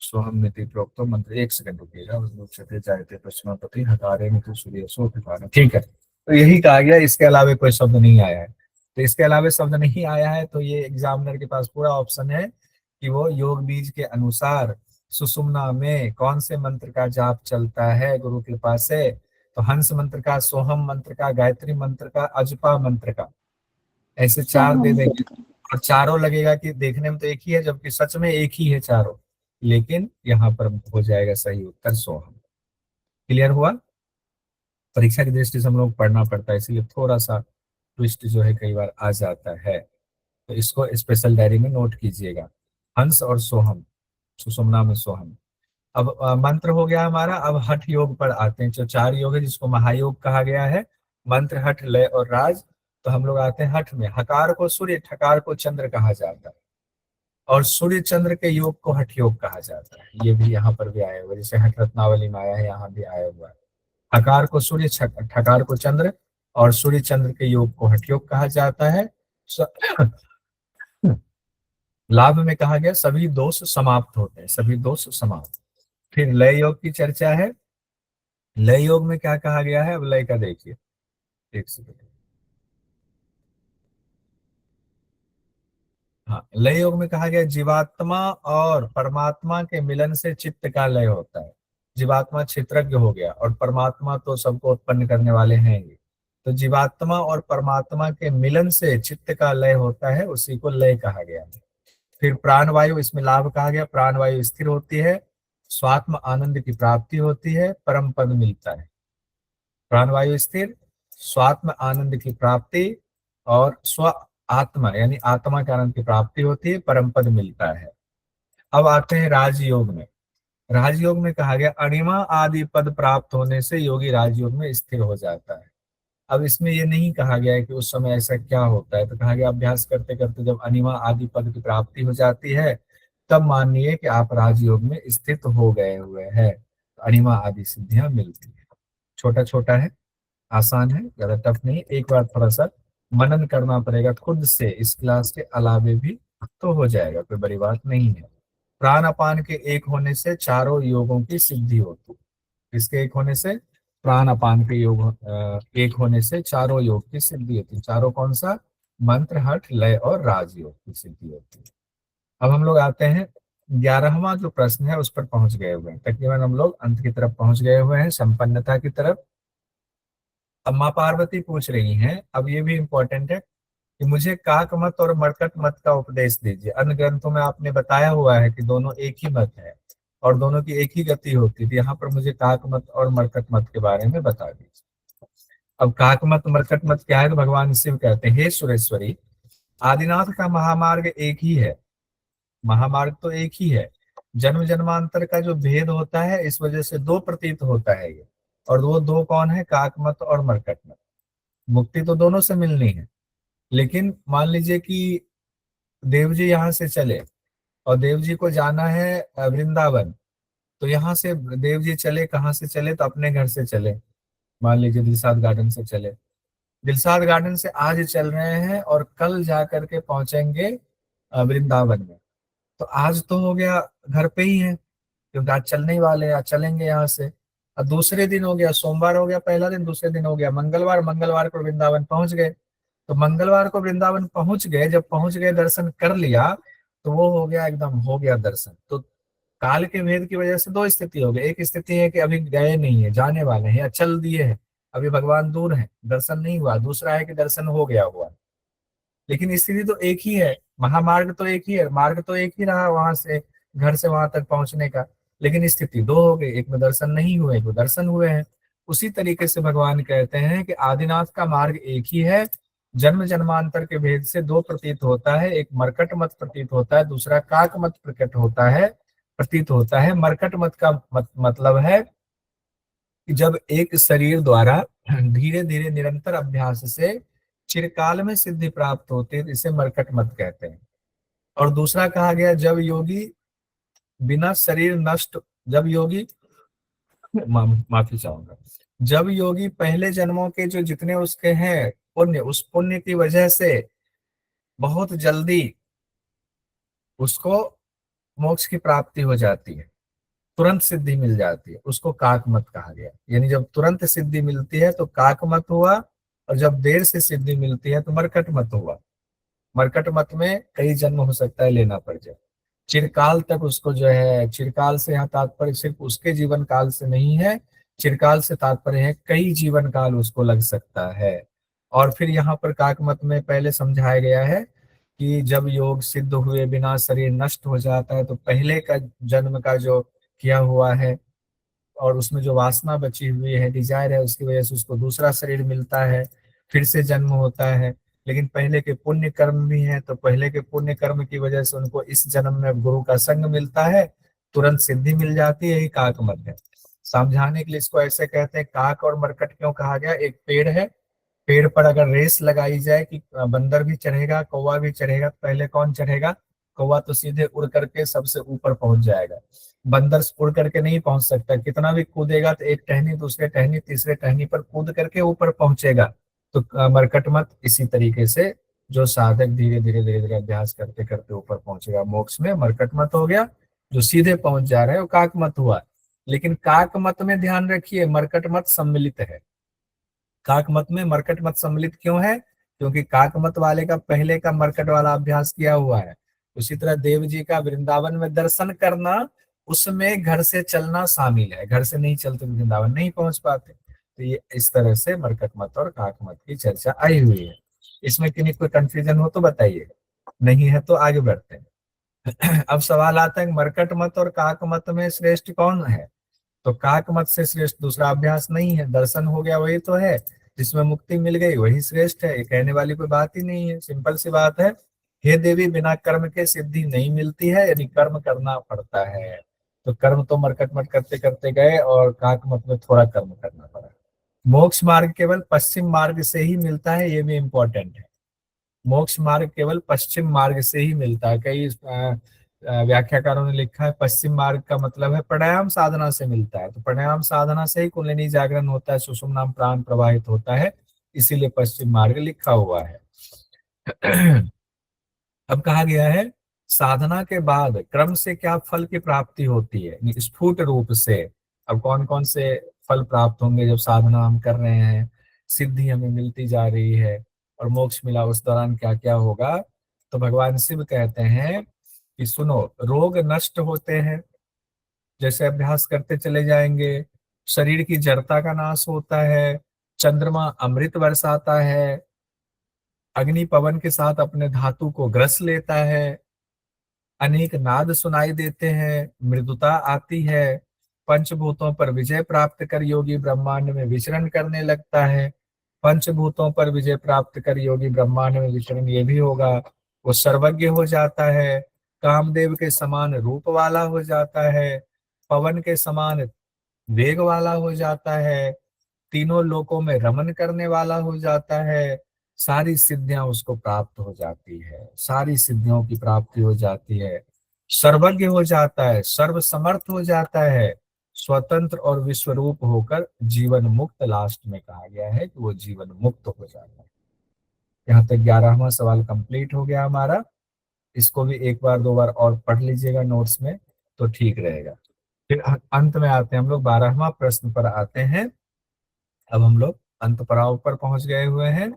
सोहम नीति प्रोक्तो मंत्र। 1 सेकंड रुकिएगा। उच्चते जायते पश्चिमापति हकारे मितु सूर्यसो पितारे। ठीक है, तो यही कहा गया, इसके अलावा कोई शब्द नहीं आया है। तो इसके अलावा शब्द नहीं आया है, तो ये एग्जामिनर के पास पूरा ऑप्शन है कि वो योग बीज के अनुसार सुषुम्ना में कौन से मंत्र का जाप चलता है गुरु कृपा से। तो हंस मंत्र का, सोहम मंत्र का, गायत्री मंत्र का, अजपा मंत्र का, ऐसे 4 दे सोहम देंगे। और चारों लगेगा कि देखने में तो एक ही है, जबकि सच में एक ही है चारों। लेकिन यहाँ पर हो जाएगा सही उत्तर सोहम। क्लियर हुआ? परीक्षा की दृष्टि से हम लोग पढ़ना पड़ता है, इसलिए थोड़ा सा ट्विस्ट जो है कई बार आ जाता है। तो इसको स्पेशल डायरी में नोट कीजिएगा, हंस और सोहम, सुषुम्ना में सोहम। अब मंत्र हो गया हमारा। अब हठ योग पर आते हैं, जो 4 योग है, जिसको महायोग कहा गया है, मंत्र, हठ, लय और राज। तो हम लोग आते हैं हठ में। हकार को सूर्य, ठकार को चंद्र कहा जाता है। और सूर्य चंद्र के योग को हठ योग कहा जाता है। ये भी यहाँ पर भी आया हुआ है, जैसे हठ रत्नावली में आया है, यहाँ भी आया हुआ है। हकार को सूर्य, ठकार को चंद्र, और सूर्य चंद्र के योग को हठ योग कहा जाता है। लाभ में कहा गया सभी दोष समाप्त होते हैं, सभी दोष समाप्त। फिर लय योग की चर्चा है। लय योग में क्या कहा गया है, अब लय का देखिए, एक सेकंड। हाँ, लय योग में कहा गया जीवात्मा और परमात्मा के मिलन से चित्त का लय होता है। जीवात्मा क्षेत्रज्ञ हो गया और परमात्मा तो सबको उत्पन्न करने वाले हैं ही। तो जीवात्मा और परमात्मा के मिलन से चित्त का लय होता है, उसी को लय कहा गया है। फिर प्राणवायु, इसमें लाभ कहा गया, प्राणवायु स्थिर होती है, स्वात्म आनंद की प्राप्ति होती है, परम पद मिलता है। प्राणवायु स्थिर, स्वात्म आनंद की प्राप्ति और स्व आत्मा यानी आत्मा के आनंद की प्राप्ति होती है, परम पद मिलता है। अब आते हैं राजयोग में। राजयोग में कहा गया अणिमा आदि पद प्राप्त होने से योगी राजयोग में स्थिर हो जाता है। अब इसमें ये नहीं कहा गया है कि उस समय ऐसा क्या होता है, तो कहा गया अभ्यास करते करते जब अनिमा आदि पद की प्राप्ति हो जाती है तब मानिए कि आप राजयोग में स्थित हो गए हुए हैं। तो अनिमा आदि सिद्धियां मिलती है। छोटा छोटा है, आसान है, ज्यादा टफ नहीं। एक बार थोड़ा सा मनन करना पड़ेगा खुद से, इस क्लास के अलावे भी तो हो जाएगा, कोई बड़ी बात नहीं है। प्राण अपान के एक होने से चारों योगों की सिद्धि होती है। इसके एक होने से, प्राण अपान के योग एक होने से चारों योग की सिद्धि होती है। चारों कौन सा, मंत्र, हठ, लय और राजयोग की सिद्धि होती है। अब हम लोग आते हैं 11वां जो प्रश्न है उस पर पहुंच गए हुए हैं। तकरीबन हम लोग अंत की तरफ पहुंच गए हुए हैं, संपन्नता की तरफ। अब माँ पार्वती पूछ रही हैं, अब ये भी इंपॉर्टेंट है कि मुझे काक मत और मरकट मत का उपदेश दीजिए। अन्य ग्रंथों में आपने बताया हुआ है कि दोनों एक ही मत है और दोनों की एक ही गति होती थी। यहाँ पर मुझे काक मत और मरकट मत के बारे में बता दीजिए। अब काक मत मरकट मत क्या है, तो भगवान शिव कहते हैं, हे सुरेश्वरी, आदिनाथ का महामार्ग एक ही है। महामार्ग तो एक ही है, जन्म जन्मांतर का जो भेद होता है इस वजह से दो प्रतीत होता है ये। और वो दो कौन है, काक मत और मरकट मत। मुक्ति तो दोनों से मिलनी है, लेकिन मान लीजिए कि देव जी यहाँ से चले और देव जी को जाना है वृंदावन, तो यहाँ से देव जी चले, कहाँ से चले, तो अपने घर से चले। मान लीजिए दिलसाद गार्डन से चले, दिलसाद गार्डन से आज चल रहे हैं और कल जा करके पहुंचेंगे वृंदावन में। तो आज तो हो गया घर पे ही है, क्योंकि आज चलने ही वाले हैं, आज चलेंगे यहाँ से। और दूसरे दिन हो गया, सोमवार हो गया पहला दिन, दूसरे दिन हो गया मंगलवार, मंगलवार को वृंदावन पहुंच गए। तो मंगलवार को वृंदावन पहुंच गए, जब पहुंच गए दर्शन कर लिया तो वो हो गया, एकदम हो गया दर्शन। तो काल के भेद की वजह से दो स्थिति हो गई। एक स्थिति है कि अभी गए नहीं है, जाने वाले हैं या चल दिए हैं, अभी भगवान दूर है, दर्शन नहीं हुआ। दूसरा है कि दर्शन हो गया हुआ, लेकिन स्थिति तो एक ही है, महामार्ग तो एक ही है, मार्ग तो एक ही रहा वहां से घर से वहां तक पहुंचने का, लेकिन स्थिति दो हो गई, एक में दर्शन नहीं हुए, एक में दर्शन हुए हैं। उसी तरीके से भगवान कहते हैं कि आदिनाथ का मार्ग एक ही है, जन्म जन्मांतर के भेद से दो प्रतीत होता है, एक मरकट मत प्रतीत होता है, दूसरा काक मत प्रकट होता है, प्रतीत होता है। मरकट मत का मतलब है कि जब एक शरीर द्वारा धीरे धीरे निरंतर अभ्यास से चिरकाल में सिद्धि प्राप्त होती है, इसे मरकट मत कहते हैं। और दूसरा कहा गया जब योगी बिना शरीर नष्ट, जब योगी माफी चाहूंगा, जब योगी पहले जन्मों के जो जितने उसके हैं पुण्य, उस पुण्य की वजह से बहुत जल्दी उसको मोक्ष की प्राप्ति हो जाती है, तुरंत सिद्धि मिल जाती है, उसको काक मत कहा गया। यानी जब तुरंत सिद्धि मिलती है तो काक मत हुआ, और जब देर से सिद्धि मिलती है तो मरकट मत हुआ। मरकट मत में कई जन्म हो सकता है लेना पड़ जाए, चिरकाल तक उसको जो है, चिरकाल से यहाँ तात्पर्य सिर्फ उसके जीवन काल से नहीं है, चिरकाल से तात्पर्य है कई जीवन काल उसको लग सकता है। और फिर यहाँ पर काकमत में पहले समझाया गया है कि जब योग सिद्ध हुए बिना शरीर नष्ट हो जाता है तो पहले का जन्म का जो किया हुआ है और उसमें जो वासना बची हुई है, डिजायर है, उसकी वजह से उसको दूसरा शरीर मिलता है, फिर से जन्म होता है। लेकिन पहले के पुण्य कर्म भी हैं, तो पहले के पुण्य कर्म की वजह से उनको इस जन्म में गुरु का संग मिलता है, तुरंत सिद्धि मिल जाती है। यही काक मत है। समझाने के लिए इसको ऐसे कहते हैं। काक और मरकट क्यों कहा गया, एक पेड़ है, पेड़ पर अगर रेस लगाई जाए कि बंदर भी चढ़ेगा कौवा भी चढ़ेगा, पहले कौन चढ़ेगा, कौवा तो सीधे उड़ करके सबसे ऊपर पहुंच जाएगा, बंदर उड़ करके नहीं पहुंच सकता, कितना भी कूदेगा तो एक टहनी दूसरे टहनी तीसरे टहनी पर कूद करके ऊपर पहुंचेगा। तो मरकट इसी तरीके से जो साधक धीरे धीरे धीरे धीरे अभ्यास करते करते ऊपर पहुंचेगा मोक्ष में, मरकट हो गया। जो सीधे पहुंच जा रहा है वो काकमत हुआ। लेकिन काकमत में ध्यान रखिए मरकट सम्मिलित है। काकमत में मरकट सम्मिलित क्यों है? क्योंकि काकमत वाले का पहले का मरकट वाला अभ्यास किया हुआ है। उसी तरह देव जी का वृंदावन में दर्शन करना, उसमें घर से चलना शामिल है, घर से नहीं चलते वृंदावन नहीं पहुंच पाते। तो ये इस तरह से मरकट और काकमत की चर्चा आई हुई है। इसमें किन्हीं कोई कंफ्यूजन हो तो बताइए, नहीं है तो आगे बढ़ते हैं। अब सवाल आता है मरकट मत और काक मत में श्रेष्ठ कौन है? तो काक मत से श्रेष्ठ दूसरा अभ्यास नहीं है, दर्शन हो गया वही तो है, जिसमें मुक्ति मिल गई वही श्रेष्ठ है। ये कहने वाली कोई बात ही नहीं है, सिंपल सी बात है। हे देवी बिना कर्म के सिद्धि नहीं मिलती है, यानी कर्म करना पड़ता है। तो कर्म तो मरकट मत करते करते गए और काक मत में थोड़ा कर्म करना पड़ा। मोक्ष मार्ग केवल पश्चिम मार्ग से ही मिलता है, ये भी इम्पोर्टेंट है। मोक्ष मार्ग केवल पश्चिम मार्ग से ही मिलता है। कई व्याख्याकारों ने लिखा है पश्चिम मार्ग का मतलब है प्राणायाम साधना से मिलता है। तो प्राणायाम साधना से ही कुंडलिनी जागरण होता है, सुषुम्ना में प्राण प्रवाहित होता है, इसीलिए पश्चिम मार्ग लिखा हुआ है। अब कहा गया है साधना के बाद क्रम से क्या फल की प्राप्ति होती है, स्फुट रूप से। अब कौन कौन से फल प्राप्त होंगे जब साधना हम कर रहे हैं, सिद्धि हमें मिलती जा रही है और मोक्ष मिला, उस दौरान क्या क्या होगा? तो भगवान शिव कहते हैं कि सुनो, रोग नष्ट होते हैं जैसे अभ्यास करते चले जाएंगे, शरीर की जड़ता का नाश होता है, चंद्रमा अमृत बरसाता है, अग्नि पवन के साथ अपने धातु को ग्रस लेता है, अनेक नाद सुनाई देते हैं, मृदुता आती है, पंचभूतों पर विजय प्राप्त कर योगी ब्रह्मांड में विचरण करने लगता है। पंचभूतों पर विजय प्राप्त कर योगी ब्रह्मांड में विचरण ये भी होगा, वो सर्वज्ञ हो जाता है, कामदेव के समान रूप वाला हो जाता है, पवन के समान वेग वाला हो जाता है, तीनों लोकों में रमन करने वाला हो जाता है, सारी सिद्धियां उसको प्राप्त हो जाती है, सारी सिद्धियों की प्राप्ति हो जाती है, सर्वज्ञ हो जाता है, सर्व समर्थ हो जाता है, स्वतंत्र और विश्वरूप होकर जीवन मुक्त, लास्ट में कहा गया है कि वो जीवन मुक्त हो जाता है। यहाँ तक 11वां सवाल कंप्लीट हो गया हमारा। इसको भी एक बार दो बार और पढ़ लीजिएगा नोट्स में तो ठीक रहेगा। फिर अंत में आते हैं हम लोग 12वां प्रश्न पर आते हैं। अब हम लोग अंत पड़ाव पर पहुंच गए हुए हैं।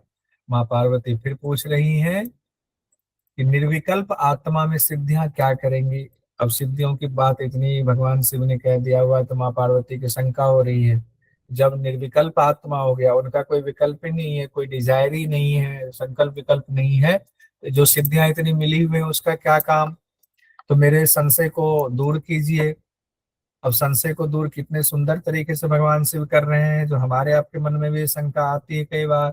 माँ पार्वती फिर पूछ रही हैं कि निर्विकल्प आत्मा में सिद्धियां क्या करेंगी। अब सिद्धियों की बात इतनी भगवान शिव ने कह दिया हुआ तो माँ पार्वती की शंका हो रही है। जब निर्विकल्प आत्मा हो गया, उनका कोई विकल्प ही नहीं है, कोई डिजायर ही नहीं है, संकल्प विकल्प नहीं है, तो जो सिद्धियां इतनी मिली हुई है उसका क्या काम? तो मेरे संशय को दूर कीजिए। अब संशय को दूर कितने सुंदर तरीके से भगवान शिव कर रहे हैं, जो हमारे आपके मन में भी शंका आती है कई बार।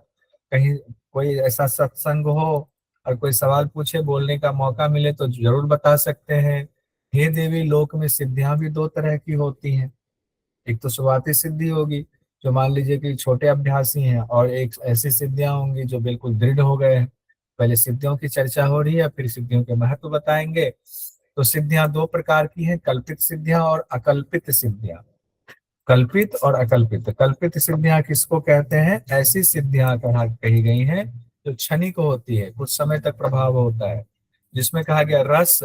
कहीं कोई ऐसा सत्संग हो और कोई सवाल पूछे, बोलने का मौका मिले तो जरूर बता सकते हैं। हे देवी, लोक में सिद्धियां भी दो तरह की होती हैं। एक तो शुरुआती सिद्धि होगी जो मान लीजिए कि छोटे अभ्यासी हैं, और एक ऐसी सिद्धियां होंगी जो बिल्कुल दृढ़ हो गए हैं। पहले सिद्धियों की चर्चा हो रही है, फिर सिद्धियों के महत्व बताएंगे। तो सिद्धियां दो प्रकार की हैं, कल्पित सिद्धियां और अकल्पित सिद्धियां। कल्पित और अकल्पित। कल्पित सिद्धियां किसको कहते हैं? ऐसी सिद्धियां कही गई हैं जो क्षणिक होती है, कुछ समय तक प्रभाव होता है, जिसमें कहा गया रस,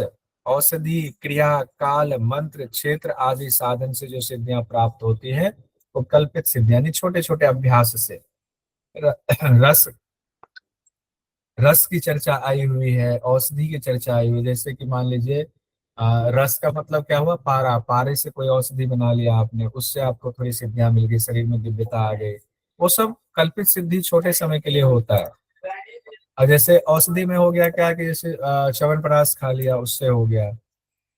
औषधि, क्रिया, काल, मंत्र, क्षेत्र आदि साधन से जो सिद्धियां प्राप्त होती है वो कल्पित सिद्धियां, यानी छोटे छोटे अभ्यास से। रस रस की चर्चा आई हुई है, औषधि की चर्चा आई हुई है। जैसे कि मान लीजिए रस का मतलब क्या हुआ? पारा, पारे से कोई औषधि बना लिया आपने, उससे आपको थोड़ी सिद्धियां मिल गई, शरीर में दिव्यता आ गई, वो सब कल्पित सिद्धि छोटे समय के लिए होता है। और जैसे औषधि में हो गया क्या कि जैसे च्यवनप्राश खा लिया उससे हो गया,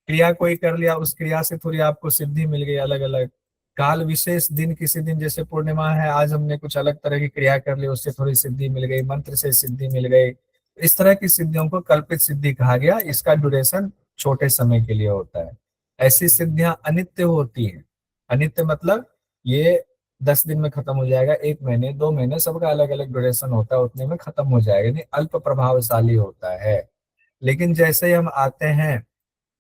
क्रिया कोई कर लिया उस क्रिया से थोड़ी आपको सिद्धि मिल गई अलग अलग। काल, विशेष दिन, किसी दिन जैसे पूर्णिमा है, आज हमने कुछ अलग तरह की क्रिया कर ली, उससे थोड़ी सिद्धि मिल गई, मंत्र से सिद्धि मिल गई। इस तरह की सिद्धियों को कल्पित सिद्धि कहा गया। इसका ड्यूरेशन छोटे समय के लिए होता है। ऐसी सिद्धियां अनित्य होती हैं। अनित्य मतलब ये 10 दिन में खत्म हो जाएगा, 1 महीने 2 महीने, सबका अलग अलग ड्यूरेशन होता है, उतने में खत्म हो जाएगा, नहीं अल्प प्रभावशाली होता है। लेकिन जैसे ही हम आते हैं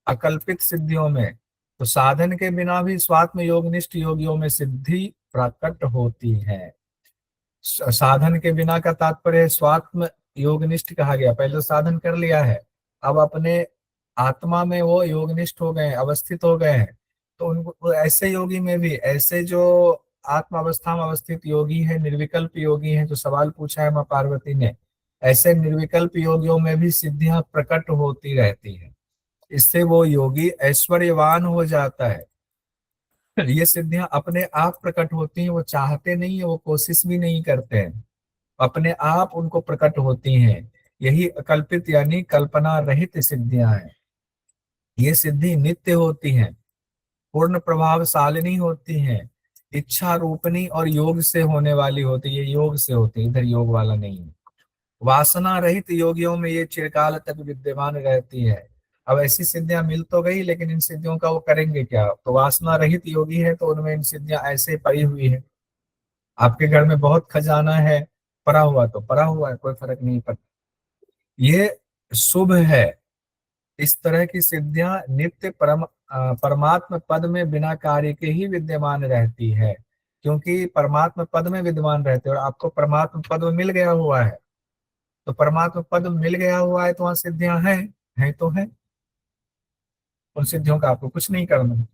अकल्पित सिद्धियों में, तो साधन के बिना भी स्वात्म योगनिष्ठ योगियों में सिद्धि प्रकट होती है। साधन के बिना का तात्पर्य स्वात्म योगनिष्ठ कहा गया, पहले तो साधन कर लिया है, अब अपने आत्मा में वो योगनिष्ठ हो गए हैं, अवस्थित हो गए हैं। तो उनको ऐसे योगी में भी, ऐसे जो आत्म अवस्था में अवस्थित योगी है, निर्विकल्प योगी है, जो सवाल पूछा है माँ पार्वती ने, ऐसे निर्विकल्प योगियों में भी सिद्धियां प्रकट होती रहती हैं। इससे वो योगी ऐश्वर्यवान हो जाता है। ये सिद्धियां अपने आप प्रकट होती हैं, वो चाहते नहीं है, वो कोशिश भी नहीं करते हैं, अपने आप उनको प्रकट होती हैं। यही अकल्पित यानी कल्पना रहित सिद्धियां हैं। ये सिद्धि नित्य होती हैं, पूर्ण प्रभावशालिनी होती हैं, इच्छा रूपनी और योग से होने वाली होती है। ये योग से होती है, इधर योग वाला नहीं है। वासना रहित योगियों में ये चिरकाल तक विद्यमान रहती है। अब ऐसी सिद्धियां मिल तो गई, लेकिन इन सिद्धियों का वो करेंगे क्या? तो वासना रहित योगी है तो उनमें इन सिद्धियां ऐसे पड़ी हुई है। आपके घर में बहुत खजाना है, पड़ा हुआ तो पड़ा हुआ है, कोई फर्क नहीं पड़ता, ये शुभ है। इस तरह की सिद्धियां नित्य परमात्म पद में बिना कार्य के ही विद्यमान रहती है, क्योंकि परमात्म पद में विद्यमान रहते हैं और आपको परमात्म पद में मिल गया हुआ है। तो परमात्म पद मिल गया हुआ है तो वहां सिद्धियां हैं तो है, उन सिद्धियों का आपको कुछ नहीं करना।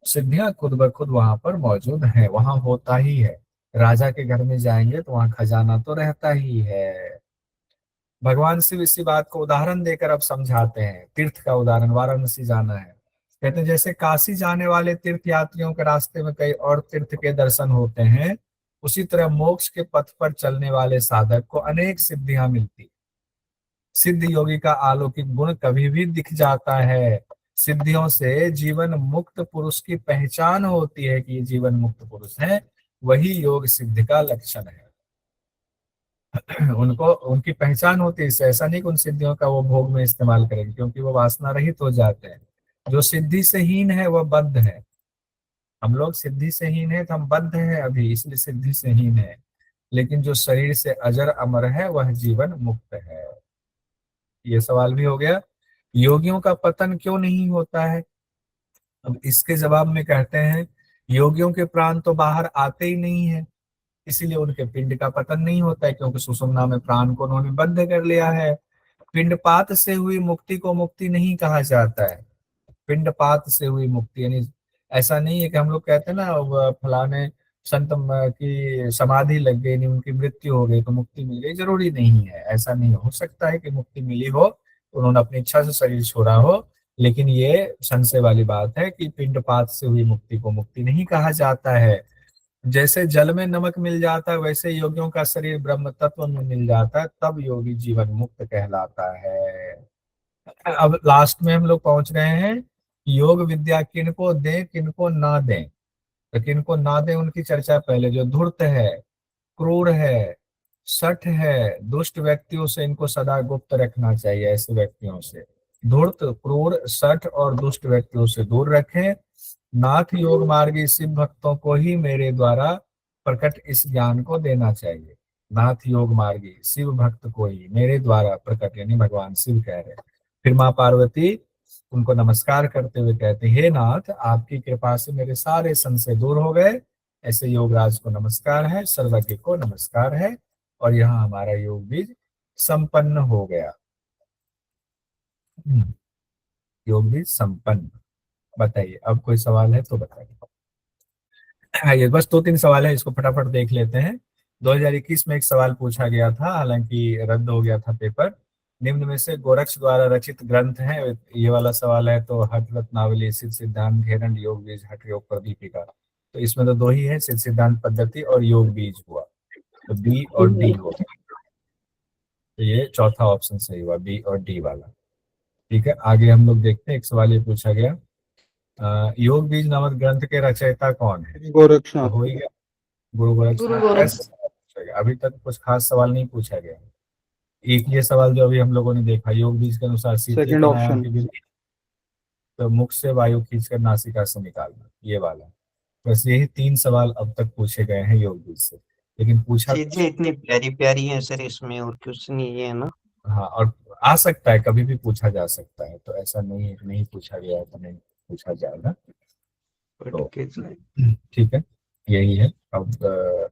सिद्धियां खुद ब खुद वहां पर मौजूद है, वहां होता ही है। राजा के घर में जाएंगे तो वहां खजाना तो रहता ही है। भगवान शिव इसी बात को उदाहरण देकर अब समझाते हैं। तीर्थ का उदाहरण, वाराणसी जाना है, कहते हैं जैसे काशी जाने वाले तीर्थ यात्रियों के रास्ते में कई और तीर्थ के दर्शन होते हैं, उसी तरह मोक्ष के पथ पर चलने वाले साधक को अनेक सिद्धियां मिलती। सिद्ध योगी का अलौकिक गुण कभी भी दिख जाता है। सिद्धियों से जीवन मुक्त पुरुष की पहचान होती है कि ये जीवन मुक्त पुरुष है, वही योग सिद्ध का लक्षण है। उनको उनकी पहचान होती है। इससे ऐसा नहीं कि उन सिद्धियों का वो भोग में इस्तेमाल करेंगे, क्योंकि वो वासना रहित हो जाते हैं। जो सिद्धि से हीन है वह बद्ध है। हम लोग सिद्धि से हीन है तो हम बद्ध हैं अभी, इसलिए सिद्धि से हीन है। लेकिन जो शरीर से अजर अमर है वह जीवन मुक्त है। ये सवाल भी हो गया। योगियों का पतन क्यों नहीं होता है? अब इसके जवाब में कहते हैं योगियों के प्राण तो बाहर आते ही नहीं है, इसीलिए उनके पिंड का पतन नहीं होता है, क्योंकि सुषुम्ना में प्राण को उन्होंने बंद कर लिया है। पिंडपात से हुई मुक्ति को मुक्ति नहीं कहा जाता है। पिंडपात से हुई मुक्ति यानी ऐसा नहीं है कि हम लोग कहते हैं ना फलाने संत की समाधि लग गई, नहीं उनकी मृत्यु हो गई तो मुक्ति मिल गई, जरूरी नहीं है। ऐसा नहीं हो सकता है कि मुक्ति मिली हो, उन्होंने अपनी इच्छा से शरीर छोड़ा हो, लेकिन ये संशय वाली बात है कि पिंडपात से हुई मुक्ति को मुक्ति नहीं कहा जाता है। जैसे जल में नमक मिल जाता है, वैसे योगियों का शरीर ब्रह्म तत्व में मिल जाता है, तब योगी जीवन मुक्त कहलाता है। अब लास्ट में हम लोग पहुंच रहे हैं, योग विद्या किनको दें किनको ना दें। तो किनको ना दें उनकी चर्चा पहले। जो धूर्त है, क्रूर है, शठ है, दुष्ट व्यक्तियों से इनको सदा गुप्त रखना चाहिए। ऐसे व्यक्तियों से, धूर्त, क्रूर, शठ और दुष्ट व्यक्तियों से दूर रखें। नाथ योग मार्गी शिव भक्तों को ही मेरे द्वारा प्रकट इस ज्ञान को देना चाहिए। नाथ योग मार्गी शिव भक्त को ही मेरे द्वारा प्रकट, यानी भगवान शिव कह रहे हैं। फिर माँ पार्वती उनको नमस्कार करते हुए कहते, हे नाथ, आपकी कृपा से मेरे सारे संशय दूर हो गए। ऐसे योगराज को नमस्कार है, सर्वज्ञ को नमस्कार है, और यहाँ हमारा योग बीज संपन्न हो गया। योग बीज संपन्न। बताइए, अब कोई सवाल है तो बताइए। ये बस 2-3 सवाल है, इसको फटाफट देख लेते हैं। 2021 में एक सवाल पूछा गया था, हालांकि रद्द हो गया था पेपर। निम्न में से गोरक्ष द्वारा रचित ग्रंथ है, ये वाला सवाल है, तो हठ रत्नावली, सिद्ध सिद्धांत घेरंड, योग बीज, हठ योग प्रदीपिका। तो इसमें तो 2 ही है, सिद्ध सिद्धांत पद्धति और योग बीज हुआ, तो बी और डी हो गया। तो ये चौथा ऑप्शन सही हुआ, बी और डी वाला। ठीक है, आगे हम लोग देखते हैं। एक सवाल ये पूछा गया, योग बीज नामक ग्रंथ के रचयिता कौन है? तो गोरक्षनाथ। हो ही गया, गुरु गोरक्षनाथ। ऐसे सवाल पूछा गया, अभी तक कुछ खास सवाल नहीं पूछा गया। एक ये सवाल जो अभी हम लोगों ने देखा, योग बीज के अनुसार शीतली सेकंड प्राणायाम ऑप्शन। की विधि, तो मुख से वायु खींचकर नासिका से निकालना, ये वाला। बस यही 3 सवाल अब तक पूछे गए हैं योग बीज से, लेकिन पूछा चीजें इतनी प्यारी प्यारी हैं सर इसमें, और कुछ नहीं है ना। हाँ, और आ सकता है, कभी भी पूछा जा सकता है, तो ऐसा नहीं नहीं पूछा गया तो नहीं पूछा जाएगा। पढ़ तो के जाए। ठीक है, यही है। अब